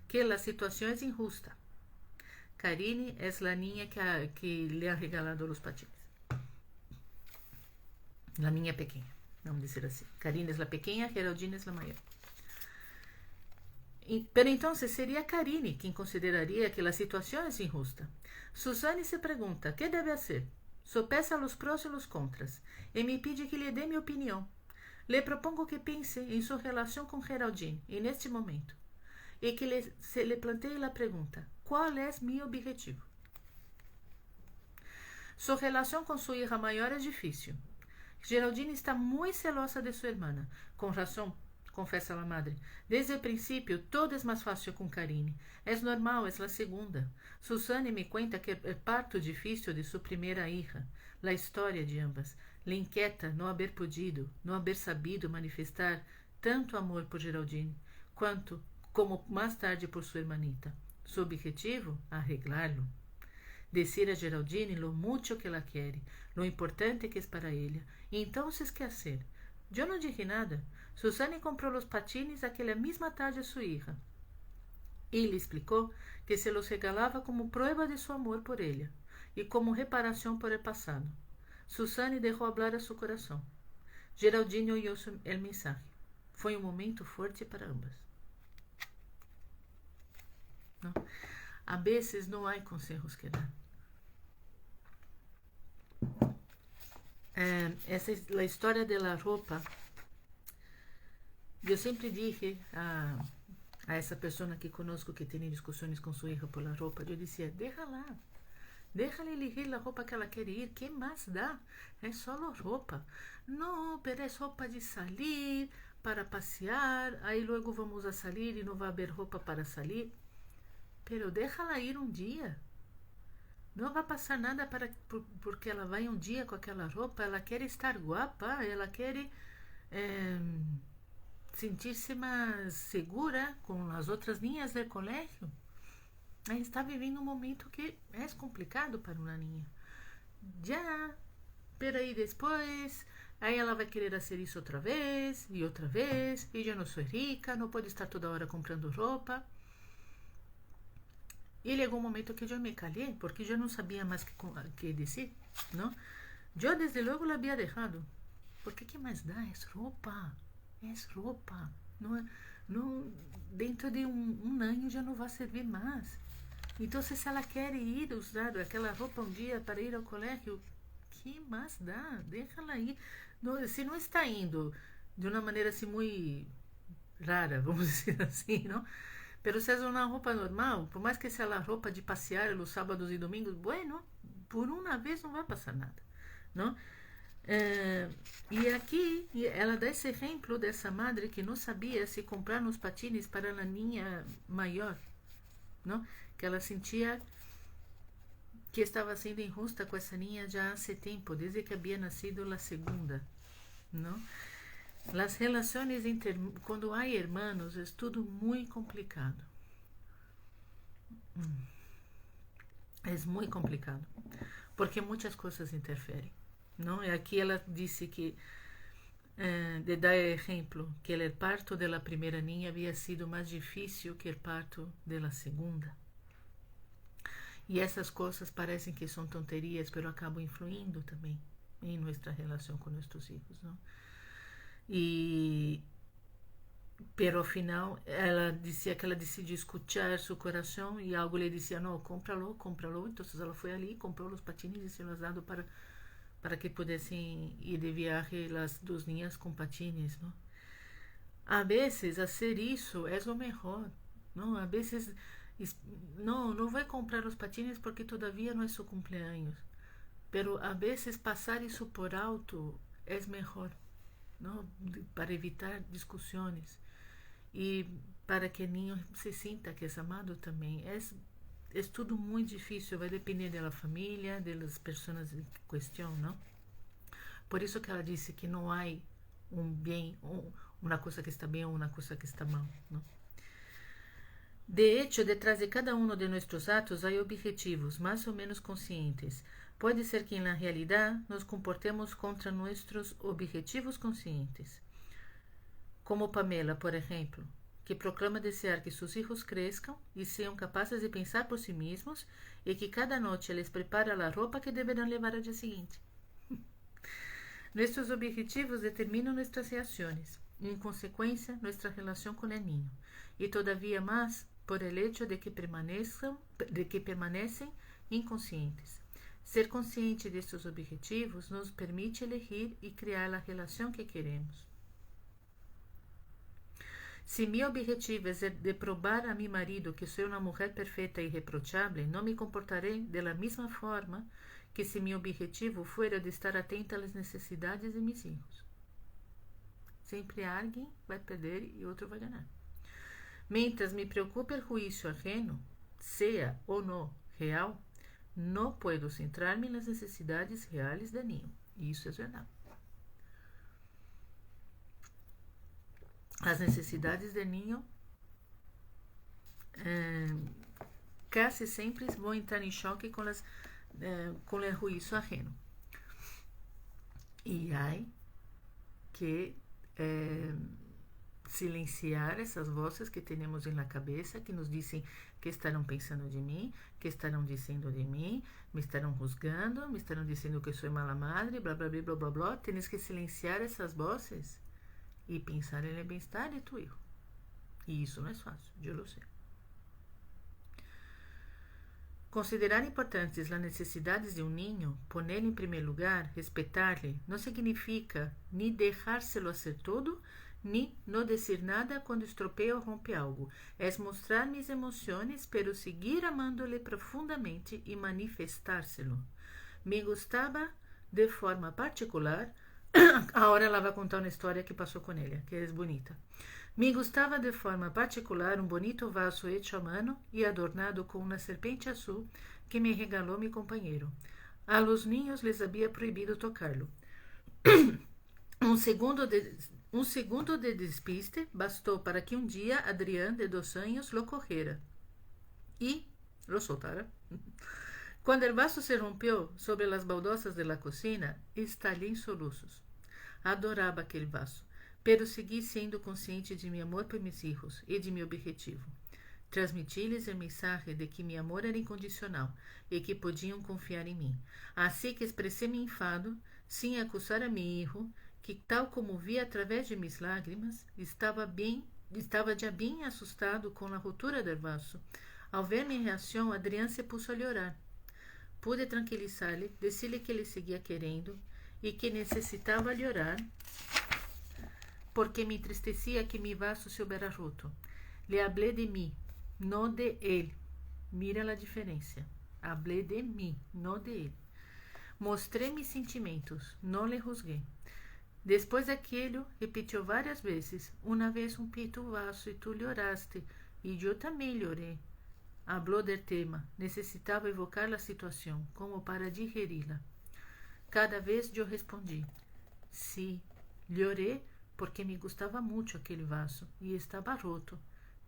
que a situação é injusta. Karine é a niña que le ha regalado os patines. La niña pequena, vamos dizer assim. Karine é a pequena, Geraldine é a maior. Pero entonces seria Karine quem consideraria que a situação é injusta. Susane se pergunta, ¿qué debe hacer? Sopesa los pros e los contras e me pide que lhe dê minha opinião. Le propongo que pense em sua relação com Geraldine neste momento e que se le planteie a pergunta, qual é meu objetivo? Sua relação com sua hija maior é difícil. Geraldine está muito celosa de sua irmã, com razão. Confessa a madre. Desde o princípio, todo é mais fácil com Karine. É normal, é a segunda. Susane me conta que é parto difícil de sua primeira hija. A história de ambas. Le inquieta não haver podido, não haver sabido manifestar tanto amor por Geraldine, como mais tarde por sua hermanita. Su objetivo? Arreglá-lo. Decir a Geraldine lo mucho que la quiere, lo importante que é para ela. E então, ¿qué hacer? Eu não dije nada. Susane comprou os patines aquela mesma tarde a sua hija. E lhe explicou que se los regalava como prueba de seu amor por ela e como reparação por el passado. Susane deixou hablar a seu coração. Geraldine ouviu o mensagem. Foi um momento forte para ambas. Não? A vezes não há conselhos que dar. Essa é a história da roupa. Eu sempre dije a essa pessoa que conosco que tem discussões com sua hija por la roupa, eu dizia, déjala elegir a roupa que ela quer ir, que mais dá? É só roupa. Não, pero é roupa de sair, para passear, aí logo vamos a sair e não vai haver roupa para sair. Pero déjala ir um dia. Não vai passar nada porque ela vai um dia com aquela roupa, ela quer estar guapa, ela quer sentir-se mais segura com as outras niñas do colégio. Ela está vivendo um momento que é complicado para uma niña. Já, pero aí depois Aí ela vai querer fazer isso outra vez, e eu não sou rica, não pode estar toda hora comprando roupa. E chegou um momento que eu me calhei, porque eu não sabia mais que dizer, não? Eu desde logo la havia deixado, porque que mais dá? É roupa, não, dentro de um ano já não vai servir mais. Então, se ela quer ir usar aquela roupa um dia para ir ao colégio, que mais dá? Deixa ela ir. Não, se não está indo de uma maneira assim muito rara, vamos dizer assim, não? Pero se é uma roupa normal, por mais que seja a roupa de passear nos sábados e domingos, bueno, por uma vez não vai passar nada, não? E aqui ela dá esse exemplo dessa madre que não sabia se comprar uns patins para a niña maior, não? Que ela sentia que estava sendo injusta com essa niña já há tempo, desde que havia nascido a segunda, não? As relações quando há irmãos é tudo muito complicado. É muito complicado, porque muitas coisas interferem, não? E aqui ela disse que de dar exemplo que o parto da primeira niña havia sido mais difícil que o parto da segunda. E essas coisas parecem que são tonterias, mas acabam influindo também em nossa relação com nossos filhos, não? Pero ao final ela dizia que ela decidiu escutar seu coração e algo lhe dizia, não, cómpralo. Então ela foi ali, comprou os patins e se los dado para que pudessem ir de viagem as duas niñas com patins, não? A vezes fazer isso é o melhor, não? A vezes não vai comprar os patins porque todavia não é seu cumpleaños, pero a vezes passar isso por alto é melhor, não? Para evitar discussões e para que o niño se sinta que é amado também. É tudo muito difícil, vai depender da família, das pessoas em questão, não? Por isso que ela disse que não há bem, uma coisa que está bem ou uma coisa que está mal, não? De hecho, detrás de cada uno de nuestros atos hay objetivos más o menos conscientes. Puede ser que en la realidad nos comportemos contra nuestros objetivos conscientes. Como Pamela, por ejemplo, que proclama desear que sus hijos crezcan y sean capaces de pensar por sí mismos y que cada noche les prepara la ropa que deberán llevar al día siguiente. Nuestros objetivos determinam nuestras reacciones y, en consecuencia, nuestra relación con el niño, y todavía más por el hecho de que permanecem inconscientes. Ser consciente de estes objetivos nos permite elegir e criar a relação que queremos. Se meu objetivo é de probar a mi marido que sou uma mulher perfeita e irreprochável, não me comportarei da mesma forma que se meu objetivo fuera de estar atenta às necessidades de mis hijos. Sempre alguém vai perder e outro vai ganhar. Mientras me preocupe el juicio ajeno, sea o no real, no puedo centrar-me nas necessidades reales del niño. Isso é verdade. As necessidades del niño quase sempre vão entrar em choque com o juízo ajeno. E há que silenciar essas vozes que temos na cabeça, que nos dizem que estarão pensando de mim, que estarão dizendo de mim, me estarão juzgando, me estarão dizendo que sou mala madre, blá blá blá blá blá blá. Tens que silenciar essas vozes e pensar no bem-estar de tu hijo. E isso não é fácil, eu lo sei. Considerar importantes as necessidades de um niño, poner em primeiro lugar, respeitar-lhe, não significa ni dejárselo hacer todo, ni no decir nada quando estropea ou rompe algo. É mostrar mis emoções, pero seguir amando-le profundamente e manifestárselo. Me gostava de forma particular. Agora ela vai contar uma história que passou com ele, que é bonita. Me gostava de forma particular um bonito vaso hecho a mano e adornado com uma serpente azul que me regalou meu companheiro. A los niños les había proibido tocarlo. Um segundo de despiste bastou para que um dia Adrián, de 2 anos, lo cogiera e lo soltara. Quando o vaso se rompeu sobre as baldosas de la cocina, estallei em soluços. Adorava aquele vaso, pero segui sendo consciente de meu amor por meus filhos e de meu objetivo. Transmiti-lhes o mensagem de que meu amor era incondicional e que podiam confiar em mim. Assim que expressei meu enfado, sem acusar a meu filho, que tal como vi através de minhas lágrimas, estava já bem assustado com a ruptura do vaso. Ao ver minha reação, Adrián se pôs a chorar. Pude tranquilizar-lhe, disse-lhe que ele seguia querendo e que necessitava chorar porque me entristecia que mi vaso se hubiera roto. Le hablé de mí, no de él. Mira a diferença. Hablé de mí, no de él. Mostrei mis sentimentos, no le juzgué. Depois daquilo, repetiu várias vezes. Uma vez pito o vaso e tu lloraste, e eu também llorei. Habló del tema. Necessitava evocar a situação, como para digerirla. Cada vez eu respondi. Sí, lloré porque me gustava muito aquele vaso e estava roto.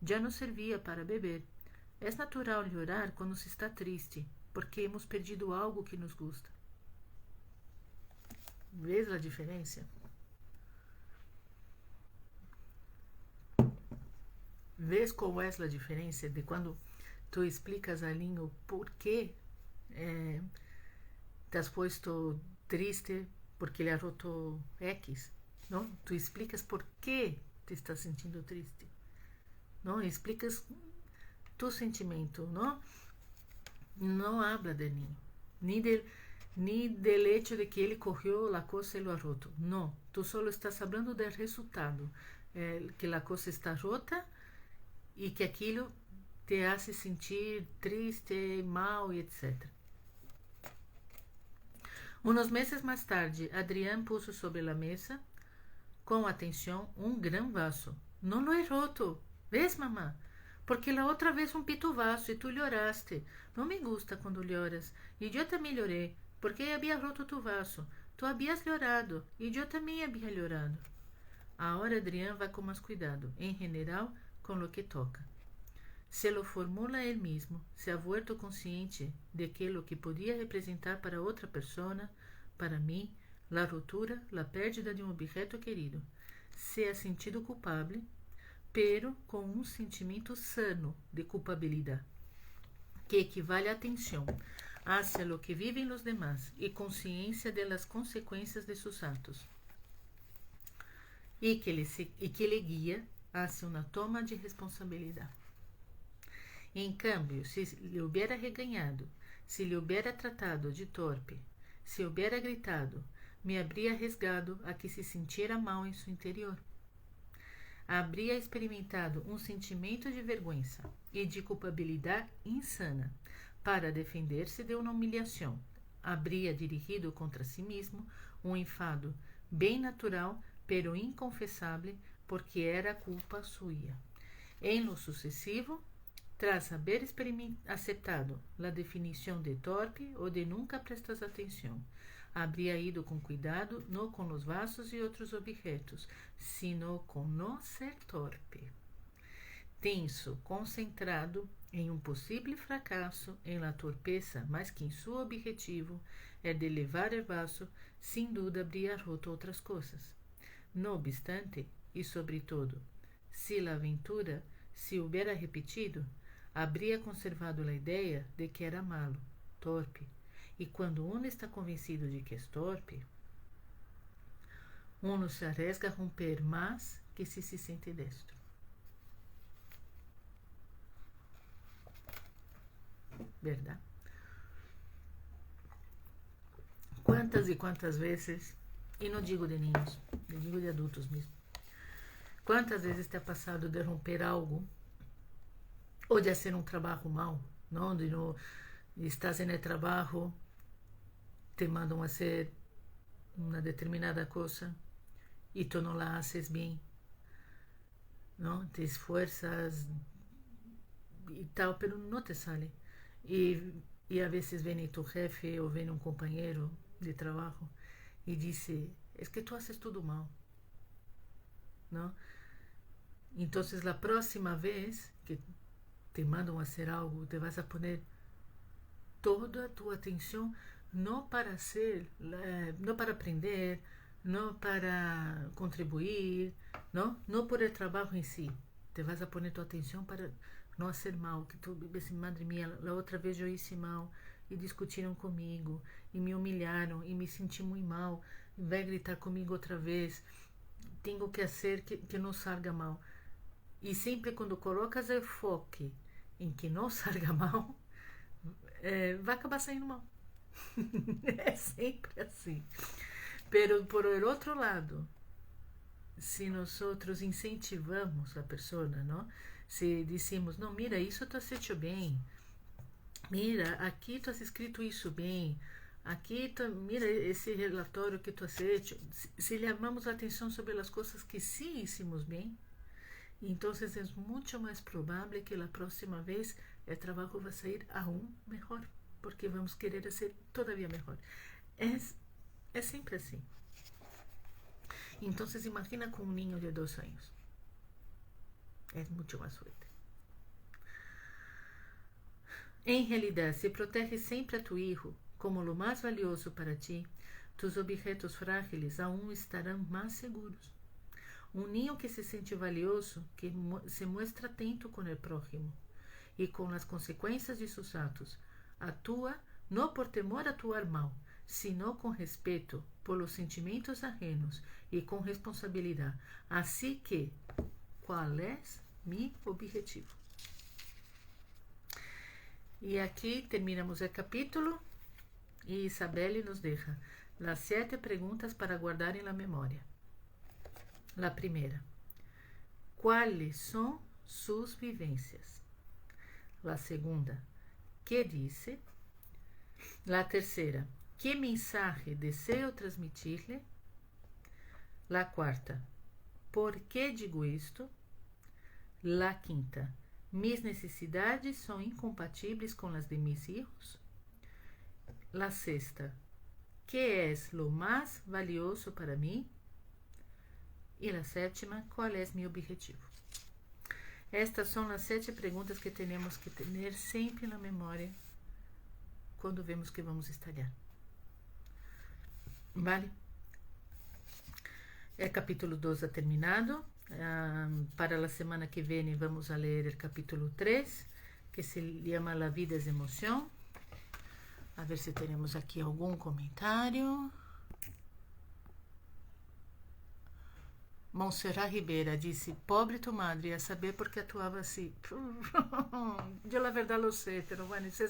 Já não servia para beber. É natural llorar quando se está triste, porque hemos perdido algo que nos gusta. Vês a diferença? Vês qual é a diferença de quando tu explicas a língua o porquê te has puesto triste porque ele ha roto X? Não? Tu explicas por que te estás sentindo triste. Não? Explicas tu sentimento. Não habla de mim. Ni del hecho de que ele corrió la cosa y lo ha roto. No, tú solo estás hablando del resultado. Que la cosa está rota y que aquilo te hace sentir triste, mal y etc. Unos meses mais tarde, Adrián puso sobre a mesa, com atenção, gran vaso. Não lo he roto. ¿Ves, mamá? Porque la outra vez pito vaso e tu lloraste. Não me gusta quando lloras. E eu também llorei, porque había roto tu vaso. Tu habías llorado e eu também había llorado. Agora Adrián vai com mais cuidado, em geral, com lo que toca. Se lo formula ele mesmo, se ha vuelto consciente de que lo que podia representar para outra persona, para mim, la ruptura, la pérdida de objeto querido. Se ha sentido culpable, pero com sentimento sano de culpabilidade, que equivale a atenção hacia lo que vivem os demás e consciência de las consequências de seus atos, e que le guia hacia uma toma de responsabilidade. Em cambio, se lhe hubiera regañado, se lhe hubiera tratado de torpe, se hubiera gritado, me habría arriesgado a que se sintiera mal em seu interior. Habría experimentado sentimento de vergüenza e de culpabilidade insana para defender-se de uma humilhação. Habría dirigido contra si mesmo enfado bem natural, pero inconfessável, porque era culpa suya. Em lo sucessivo, tras haber aceptado a definição de torpe ou de nunca prestas atenção, habría ido com cuidado no com os vasos e outros objetos, sino com não ser torpe. Tenso, concentrado em possível fracasso em la torpeza, mas que em seu objetivo é de levar o vaso, sem dúvida habría roto outras coisas. No obstante, e sobretudo, se a aventura se hubiera repetido, habría conservado a ideia de que era malo, torpe. E quando uno está convencido de que é torpe, uno se arriesga a romper mais que se sente destro. Verdade? Quantas e quantas vezes, e não digo de niños, eu digo de adultos mesmo, quantas vezes te ha passado de romper algo ou de fazer trabalho mal, não? De estás en el trabalho, te mandam a hacer uma determinada coisa e tu não la haces bem, não? Te esfuerzas e tal, pero não te sale. E a vezes vem tu jefe ou vem companheiro de trabalho e diz: es que tu haces tudo mal, não? Então, a próxima vez que te mandam a hacer algo, te vas a poner toda a tua atenção não para aprender, no para contribuir, no por el trabajo en sí. Te vas a poner tu atención para no hacer mal, que tu ves, madre mía, la outra vez eu hice mal e discutiram comigo e me humilharam e me senti muito mal, vai gritar comigo outra vez, tenho que fazer que não salga mal. E sempre quando colocas o foco em que não salga mal, vai acabar saindo mal. É sempre assim. Pero por el outro lado, se nós incentivamos a pessoa, não? Se dissemos, não, mira, isso tu has hecho bem, mira, aqui tu has escrito isso bem, aqui tu, mira esse relatório que tu has hecho, se chamamos a atenção sobre as coisas que sim hicimos bem, então é muito mais provável que a próxima vez o trabalho vai sair aún melhor, porque vamos querer ser todavía melhor. É sempre assim. Então, imagina com um niño de 2 anos. É muito mais fuerte. Em realidade, se protege sempre a tu hijo como lo mais valioso para ti, tus objetos frágiles aún estarão mais seguros. Um niño que se sente valioso, que se muestra atento com o prójimo e com as consequências de seus atos, atua não por temor a atuar mal, sino com respeito por los sentimentos ajenos e com responsabilidade. Assim que, qual é meu objetivo? E aqui terminamos o capítulo e Isabelle nos deixa as 7 perguntas para guardar em la memória. La primeira: quais são suas vivências? La segunda: que disse? La terceira: que mensaje deseo transmitir-lhe? La quarta: por que digo isto? La quinta: mis necessidades são incompatíveis com as de mis hijos? La sexta: que es lo mais valioso para mim? E la sétima: qual é meu objetivo? Estas são as 7 perguntas que temos que ter sempre na memória quando vemos que vamos estalhar. Vale? O capítulo 2 ha terminado. Para a semana que vem vamos a ler o capítulo 3, que se chama La vida es emoción. A ver se teremos aqui algum comentário. Montserrat Ribeira disse: pobre tu madre, a saber por que atuava assim. Eu, la verdade, lo sei, pero bueno, isso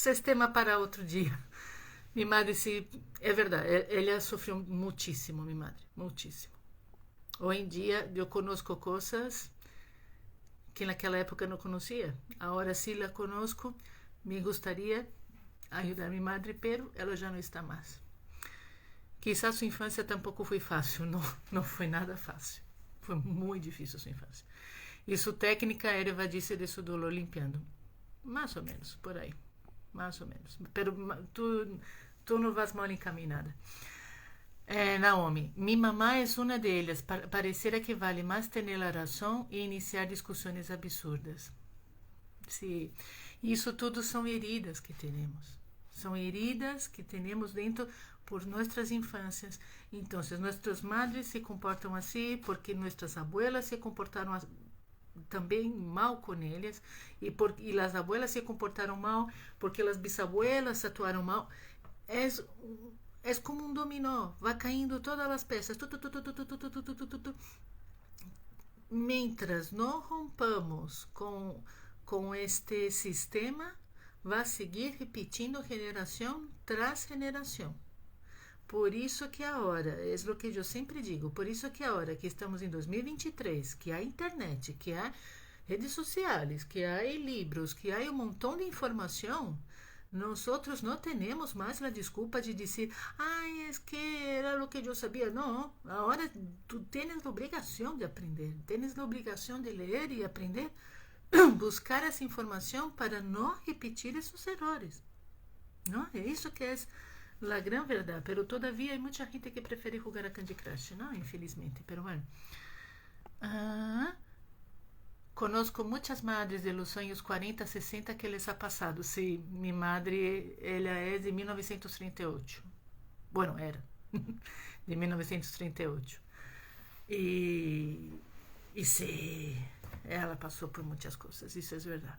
é tema para outro dia. Minha madre, sim, é verdade, ela sofreu muitíssimo, minha madre, muitíssimo. Hoje em dia, eu conosco coisas que naquela época não conhecia. Agora sim la conosco, me gostaria ajudar minha madre, pero ela já não está mais. Quizás sua infância tampouco foi fácil, não foi nada fácil. Foi muito difícil sua infância. E sua técnica era evadir-se de seu dolor limpiando. Mais ou menos, por aí. Mais ou menos. Pero tu não vas mal encaminhada. Naomi, mi mamá é uma delas. Pareciera que vale mais ter a razão e iniciar discussões absurdas. Sim. Isso tudo são heridas que temos. São heridas que temos dentro por nossas infâncias. Então, nossas madres se comportam assim porque nossas abuelas se comportaram também mal com elas e as abuelas se comportaram mal porque as bisabuelas atuaram mal. É como um dominó, vai caindo todas as peças. Mientras não rompamos com este sistema, vai seguir repetindo geração tras geração. Por isso que agora, é o que eu sempre digo, por isso que agora que estamos em 2023, que há internet, que há redes sociais, que há livros, que há um montão de informação, nós não temos mais a desculpa de dizer, é que era o que eu sabia. Não, agora tu tens a obrigação de aprender, tens a obrigação de ler e aprender, buscar essa informação para não repetir esses erros. Não, é isso que é a grande verdade, pero todavia há muita gente que prefere jogar a Candy Crush, não? Infelizmente, pero bueno. Conozco muitas madres de los anos 40, 60 que les ha passado. Sí, minha madre, ela é de 1938. Bueno, era. de 1938. E sim, ela passou por muitas coisas, isso é verdade.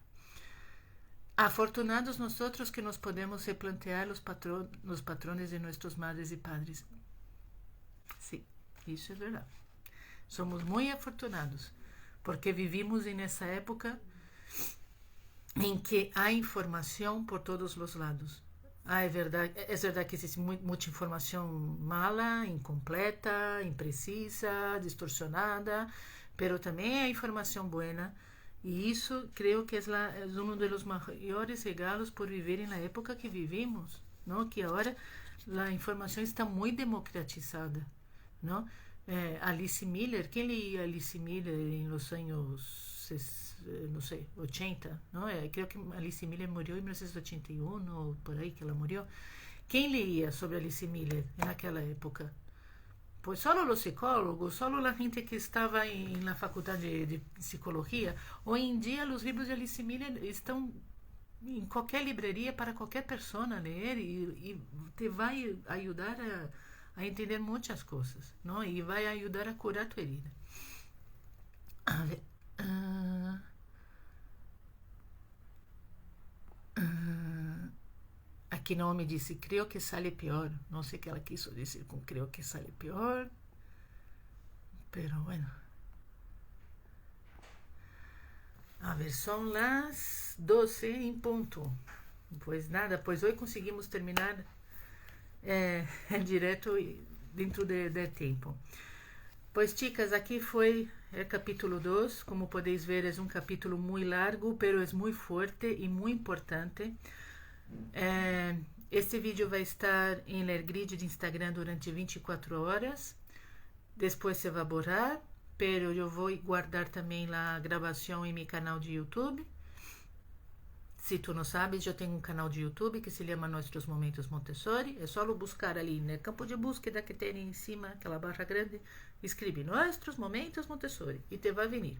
Afortunados nosotros que nos podemos replantear los patrones de nuestros madres y padres. Sí, isso é verdade. Somos muito afortunados, porque vivimos nessa época em que há informação por todos os lados. É verdade que existe muita informação mala, incompleta, imprecisa, distorsionada, mas também há informação boa. E isso creio que é um dos maiores regalos por viver na época que vivimos, não? Que agora a informação está muito democratizada, não? Alice Miller, quem lia Alice Miller em los anos, não sei, 80, não? Creio que Alice Miller morreu em 1981 ou por aí que ela morreu. Quem lia sobre Alice Miller naquela época? Pues solo los psicólogos, solo la gente que estava na faculdade de psicologia. Hoje em dia, os livros de Alice Miller estão em qualquer livraria para qualquer pessoa ler e te vai ajudar a entender muitas coisas, não? E vai ajudar a curar tua herida. A ver, aqui Naomi disse, creio que sale pior. Não sei o que ela quis dizer com creio que sale pior. Pero bueno. A ver, são as 12 em ponto. Pois nada, pois hoje conseguimos terminar direto dentro de tempo. Pois, chicas, aqui foi o capítulo 2. Como podeis ver, é um capítulo muito largo, pero é muito forte e muito importante. Este vídeo vai estar em el grid de Instagram durante 24 horas. Depois se vai borrar, pero eu vou guardar também a gravação em meu canal de YouTube. Se tu não sabes, eu tenho um canal de YouTube que se chama Nossos Momentos Montessori. É só buscar ali no campo de búsqueda que tem em cima, aquela barra grande, escreve Nossos Momentos Montessori e te vai vir.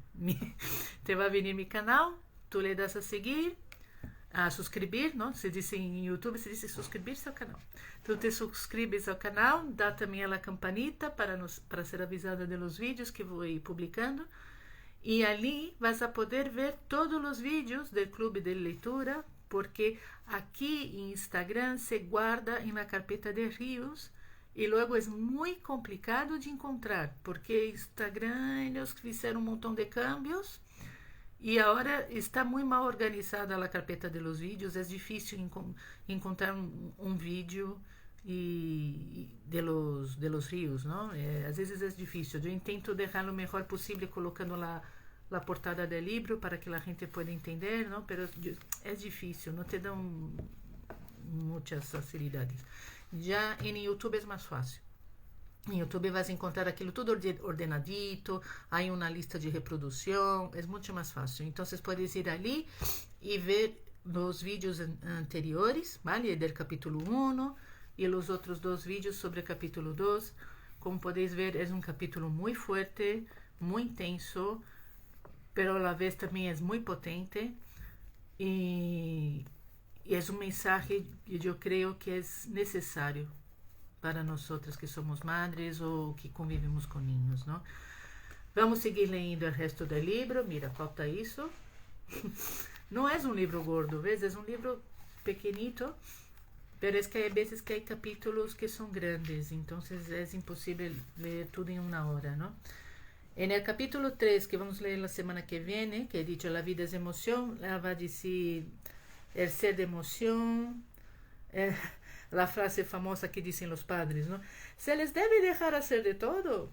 Te vai vir meu canal, tu le das a seguir, a subscrever, não? Se diz em YouTube, se diz subscrever-se ao canal. Tu te subscreves ao canal, dá também a campanita para ser avisada dos vídeos que vou ir publicando. E ali vas a poder ver todos os vídeos do Clube de Leitura, porque aqui em Instagram se guarda na carpeta de Rios e logo é muito complicado de encontrar, porque Instagram eles fizeram um montão de cambios e agora está muito mal organizada a carpeta de los vídeos, é difícil encontrar um vídeo de los rios, não? Às vezes é difícil. Eu tento deixar o melhor possível colocando a portada do livro para que a gente possa entender, não? Pero é difícil, não te dão muitas facilidades. Já em YouTube é mais fácil. Em YouTube vas encontrar aquilo tudo ordenadito, há uma lista de reprodução, é muito mais fácil. Então, vocês podem ir ali e ver os vídeos anteriores, vale? Do capítulo 1 e os outros 2 vídeos sobre o capítulo 2. Como podeis ver, é um capítulo muito forte, muito intenso, pero a la vez também é muito potente e é um mensagem que eu creio que é necessário para nós outras que somos madres ou que convivemos com ninhos, não? Vamos seguir lendo o resto do livro. Mira, falta isso. Não é um livro gordo, vês? É um livro pequenito, pero es que há vezes que há capítulos que são grandes, então é impossível ler tudo em uma hora, não? En el capítulo 3, que vamos ler la semana que viene, que he dicho la vida es emoción, ela vai dizer el ser de emoción, la frase famosa que dicen los padres, ¿no? Se les debe dejar hacer de todo.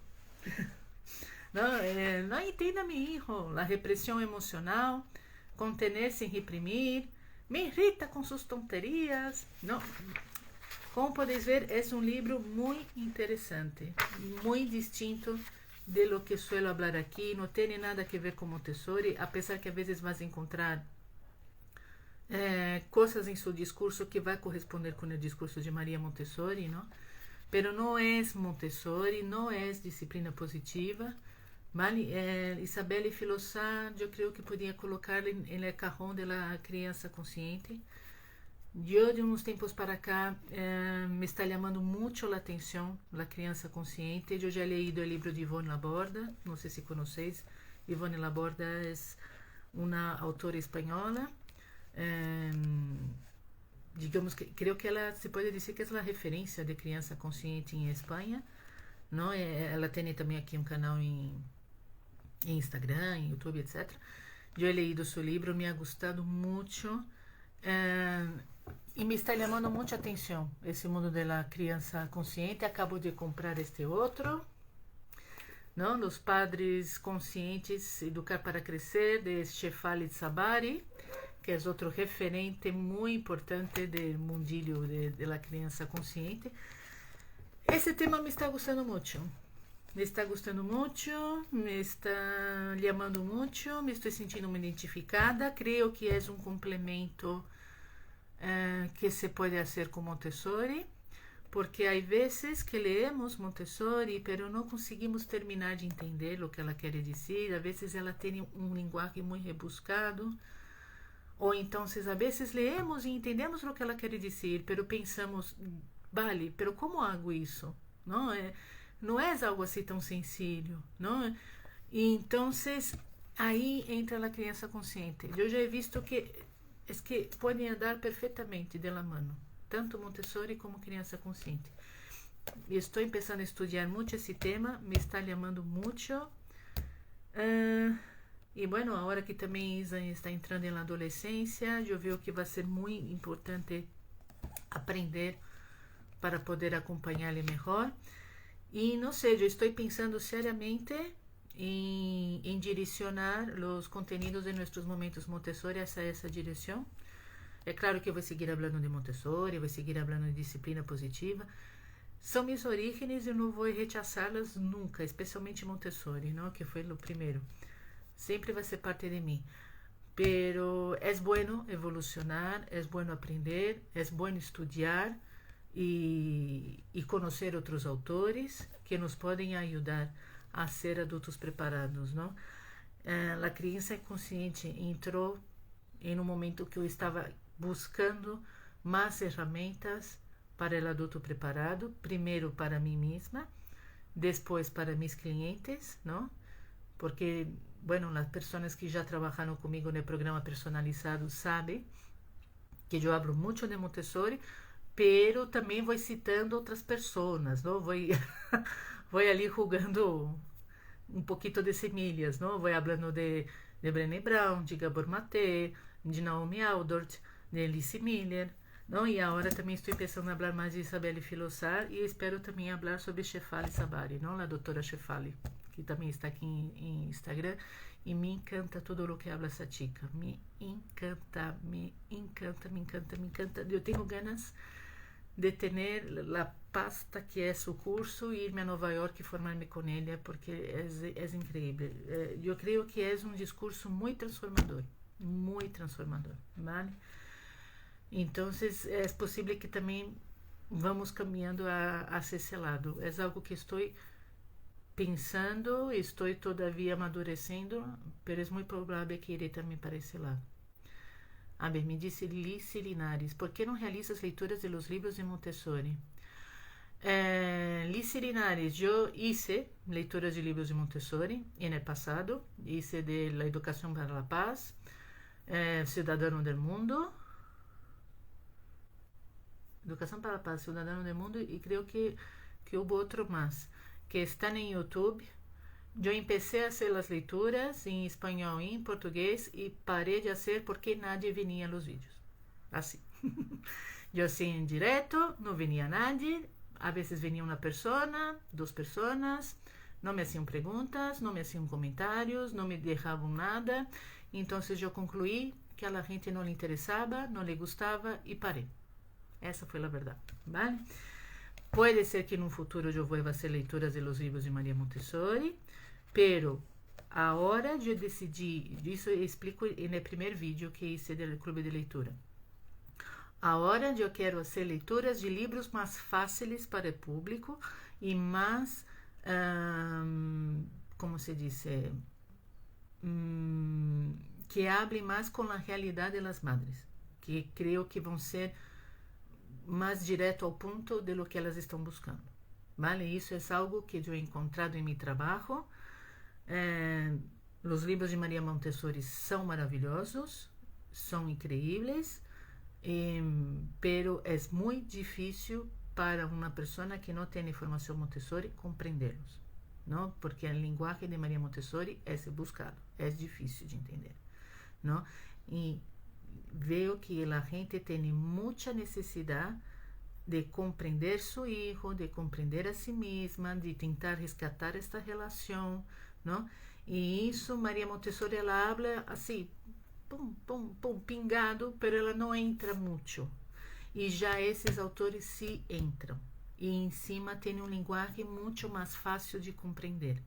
No entienda mi hijo, la represión emocional, contener sin reprimir, me irrita com suas tonterias. Não. Como podeis ver, é um livro muito interessante, muito distinto de lo que suelo hablar aqui. Não tem nada a ver com Montessori, apesar que às vezes vas encontrar coisas em seu discurso que vai corresponder com o discurso de Maria Montessori, não? Pero não é Montessori, não é disciplina positiva. Vale? Isabelle Filosá, eu creio que podia colocar no carrão da criança consciente. Eu, de uns tempos para cá, me está chamando muito a atenção a criança consciente. Eu já leído o livro de Ivone Laborda, não sei se conheceis. Ivone Laborda é uma autora espanhola. Eh, digamos que creio que ela se pode dizer que é a referência de criança consciente em Espanha, não? Ela tem também aqui um canal em Instagram, em YouTube, etc. Eu he leído seu livro, me ha gostado muito. E me está chamando muita atenção esse mundo da criança consciente. Acabo de comprar este outro, não? Os Padres Conscientes, Educar para Crescer, de Shefali Tsabary, que é outro referente muito importante do mundilho de la criança consciente. Esse tema me está gostando muito. Me está gostando muito, me está chamando muito, me estou sentindo me identificada. Creio que é um complemento que se pode fazer com Montessori, porque há vezes que leemos Montessori, pero não conseguimos terminar de entender o que ela quer dizer. Às vezes ela tem um linguagem muito rebuscado, ou então às vezes leemos e entendemos o que ela quer dizer, pero pensamos, vale, pero como hago isso? Não é algo assim tão sencillo, não? E então aí entra a criança consciente. Eu já he visto que podem andar perfeitamente de la mano, tanto Montessori como criança consciente. Estou começando a estudar muito esse tema, me está chamando muito. E bueno, agora que também Isa está entrando na adolescência, eu vejo que vai ser muito importante aprender para poder acompanhá-lo melhor. E não sei, eu estou pensando seriamente em direcionar os conteúdos de nossos momentos Montessori hacia essa direção. É claro que eu vou seguir falando de Montessori, vou seguir falando de disciplina positiva. São minhas origens e eu não vou rechazá-las nunca, especialmente Montessori, não? Que foi o primeiro. Sempre vai ser parte de mim. Pero é bueno evolucionar, é bueno aprender, é bueno estudar e conhecer outros autores que nos podem ajudar a ser adultos preparados, não? A criança consciente entrou em um momento que eu estava buscando mais ferramentas para o adulto preparado, primeiro para mim mesma, depois para meus clientes, não? Porque, bueno, as pessoas que já trabalharam comigo no programa personalizado sabem que eu hablo muito de Montessori, pero também vou citando outras pessoas, não? Vou ali jogando um pouquinho de semilhas, não? Vou falando de Brené Brown, de Gabor Maté, de Naomi Aldort, de Alice Miller, não? E agora também estou pensando a falar mais de Isabelle Filossar e espero também falar sobre Shefali Tsabary, não? A doutora Shefali, que também está aqui em Instagram, e me encanta tudo o que habla essa chica. Me encanta, me encanta, me encanta, me encanta. Eu tenho ganas de ter a pasta que é seu curso e irme a Nova York e formar-me com ela, porque é incrível. Eu creio que é um discurso muito transformador, vale? Então, é possível que também vamos caminhando a esse lado. É algo que estou pensando, estou todavia amadurecendo, mas é muito provável que irei também para esse lado. A ver, me disse Lice Linares, por que não realizas leituras de los livros de Montessori? Lice Linares, eu hice leituras de livros de Montessori no passado, hice de La Educación para la Paz, Ciudadano del Mundo, Educação para a Paz, Ciudadano del Mundo, e creio que houve outro mais, que está em YouTube. Eu comecei a fazer as leituras em espanhol e em português e parei de fazer porque nadie vinha nos vídeos. Assim. Eu assim em direto, não vinha nadie. A vezes vinha uma pessoa, duas pessoas, não me faziam perguntas, não me faziam comentários, não me deixavam nada. Então eu concluí que a gente não lhe interessava, não lhe gostava e parei. Essa foi a verdade, vale? Pode ser que no futuro eu vou fazer leituras de los livros de Maria Montessori, pero a hora de eu decidir, isso eu explico no primeiro vídeo que hice do clube de leitura. A hora de eu quero fazer leituras de livros mais fáceis para o público e mais, como se diz, que hable mais com a realidade das madres, que creio que vão ser mais direto ao ponto de lo que elas estão buscando. Vale? Isso é algo que eu he encontrado em meu trabalho. Os livros de Maria Montessori são maravilhosos, são incríveis, pero é muito difícil para uma pessoa que não tem formação Montessori compreendê-los, não? Porque a linguagem de Maria Montessori é buscado, é difícil de entender, não? E vejo que a gente tem muita necessidade de compreender seu filho, de compreender a si mesma, de tentar resgatar esta relação, não? E isso Maria Montessori ela habla assim, pum, pum, pum, pingado, pero ela não entra muito. E já esses autores se entram. E em cima tem linguagem muito mais fácil de compreender.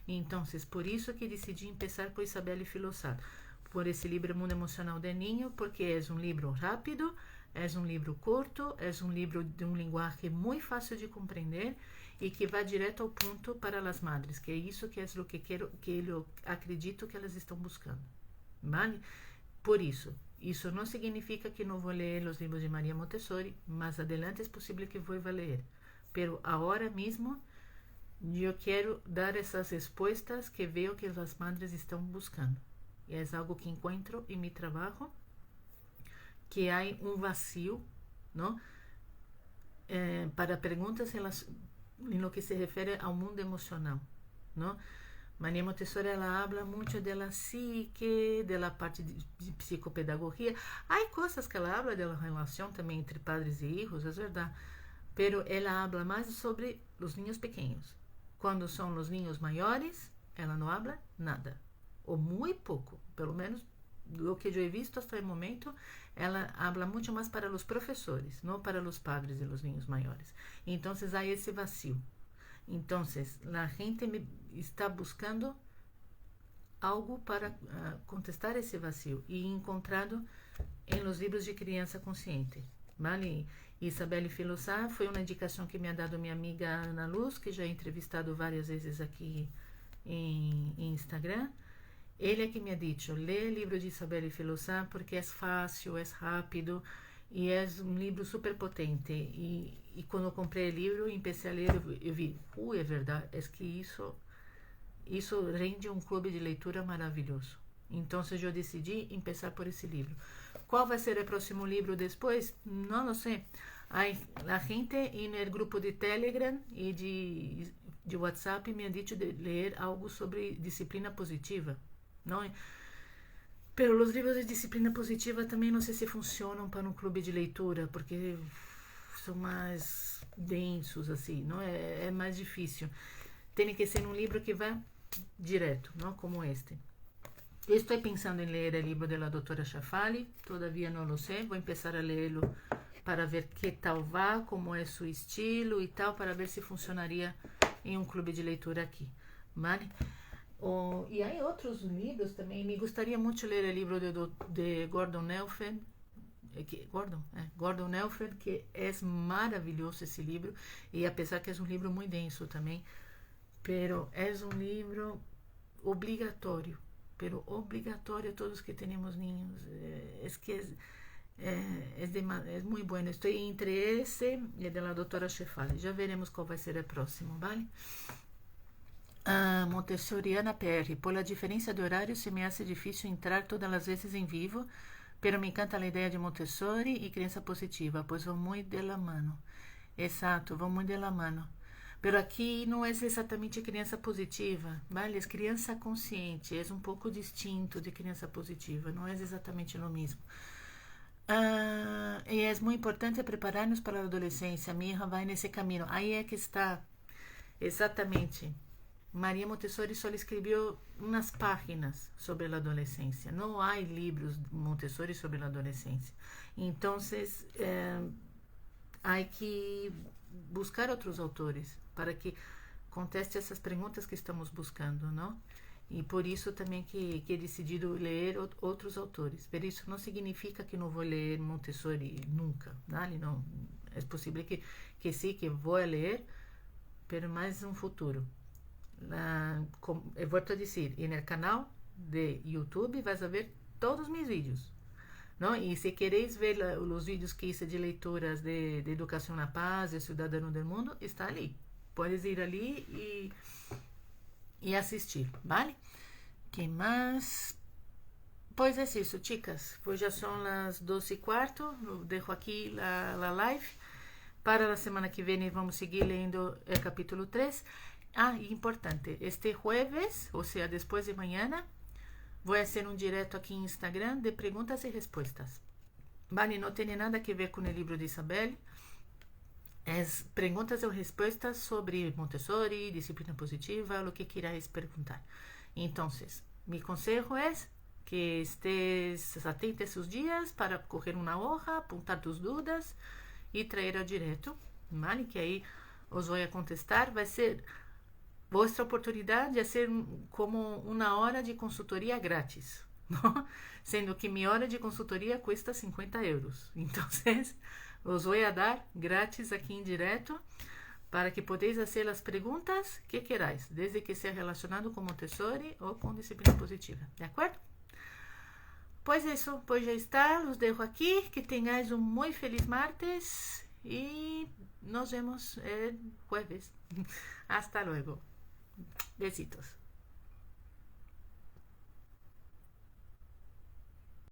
Então, por isso que decidi começar por Isabelle Filossato, por esse livro Mundo Emocional de Niño, porque é livro rápido, é livro curto, é livro de linguagem muito fácil de compreender e que vai direto ao ponto para as madres, que é isso que é o que eu acredito que elas estão buscando. Vale? Por isso não significa que não vou ler os livros de Maria Montessori, mas adelante é possível que vou ler. Pero agora mesmo eu quero dar essas respostas que vejo que as madres estão buscando. E é algo que encontro em meu trabalho, que há vazio, não? Para perguntas em lo que se refere ao mundo emocional, não? Maria Montessori ela habla muito da psique, da parte de psicopedagogia. Há coisas que ela habla da relação também entre padres e filhos, é verdade. Pero ela habla mais sobre os niños pequenos. Quando são os niños maiores, ela não habla nada, ou muito pouco, pelo menos do que eu he visto até o momento. Ela habla muito mais para os professores, não para os padres e os niños maiores. Então, há esse vazio. Então, a gente está buscando algo para contestar esse vazio e encontrado em los livros de criança consciente. Vale? Isabelle Filossato foi uma indicação que me ha dado minha amiga Ana Luz, que já he entrevistado várias vezes aqui em Instagram. Ele é que me ha dicho, lê o livro de Isabelle Filossato porque é fácil, é rápido e é um livro super potente. E quando eu comprei o livro e comecei a ler, eu vi, é verdade, é que isso rende um clube de leitura maravilhoso. Então, eu decidi começar por esse livro. Qual vai ser o próximo livro depois? Não sei. A gente no grupo de Telegram e de WhatsApp me ha dicho de ler algo sobre disciplina positiva, não? Pero os livros de disciplina positiva também não sei se funcionam para um clube de leitura, porque são mais densos, assim, não é mais difícil. Tem que ser um livro que vá direto, não como este. Estou pensando em ler o livro da doutora Schafali, todavia não lo sei, vou começar a lê-lo para ver que tal vá, como é seu estilo e tal, para ver se funcionaria em um clube de leitura aqui, vale? E há outros livros também, me gostaria muito de ler o livro de Gordon Nelford, Gordon Nelford, que é maravilhoso esse livro, e apesar que é um livro muito denso também, pero é um livro obrigatório, a todos que temos niños, é muito bom. Estou entre esse e o da doutora Schafali, já veremos qual vai ser o próximo, vale? Montessoriana PR, por la diferença de horário se me hace difícil entrar todas as vezes em vivo, pero me encanta a ideia de Montessori e criança positiva, pois vão muito de la mano. Exato, vão muito de la mano. Pero aqui não é exatamente criança positiva, vale? É criança consciente, é um pouco distinto de criança positiva, não é exatamente o mesmo. E é muito importante preparar-nos para a adolescência. Minha irmã vai nesse caminho. Aí é que está exatamente. Maria Montessori só escreveu umas páginas sobre a adolescência. Não há livros Montessori sobre a adolescência. Então, há que buscar outros autores para que conteste essas perguntas que estamos buscando, não? E por isso também que he decidido ler outros autores. Mas isso não significa que não vou ler Montessori nunca, vale? Não, é possível que sim, que vou ler, mas mais no futuro. Eu vou te dizer, no canal de YouTube vas a ver todos os meus vídeos. ¿no? Y si queréis ver los vídeos que hice de leituras de Educación a Paz, de Ciudadano del Mundo, está ali. Puedes ir ali e assistir, ¿vale? Que mais? Pois é isso, chicas. Pois já são as 12:15. Eu deixo aqui a live. Para a semana que vem vamos seguir lendo o capítulo 3. Ah, e importante, este jueves, ou seja, depois de amanhã, vou fazer um direto aqui em Instagram de perguntas e respostas. Vale, não tem nada a ver com o livro de Isabel. É perguntas ou respostas sobre Montessori, disciplina positiva, o que queráis perguntar. Então, meu conselho é que estés atento esses dias para correr uma hoja, apontar tus dúvidas e trazer ao direto, vale? Que aí os vou contestar. Vai ser vossa oportunidade de ser como uma hora de consultoria grátis, não? Sendo que minha hora de consultoria custa 50 euros. Então, os vou dar grátis aqui em direto para que podeis fazer as perguntas que queráis, desde que seja relacionado com Montessori ou com disciplina positiva, de acordo? Pois isso, pois já está, os deixo aqui, que tenhais um muito feliz martes e nos vemos el jueves. Hasta luego. Besitos.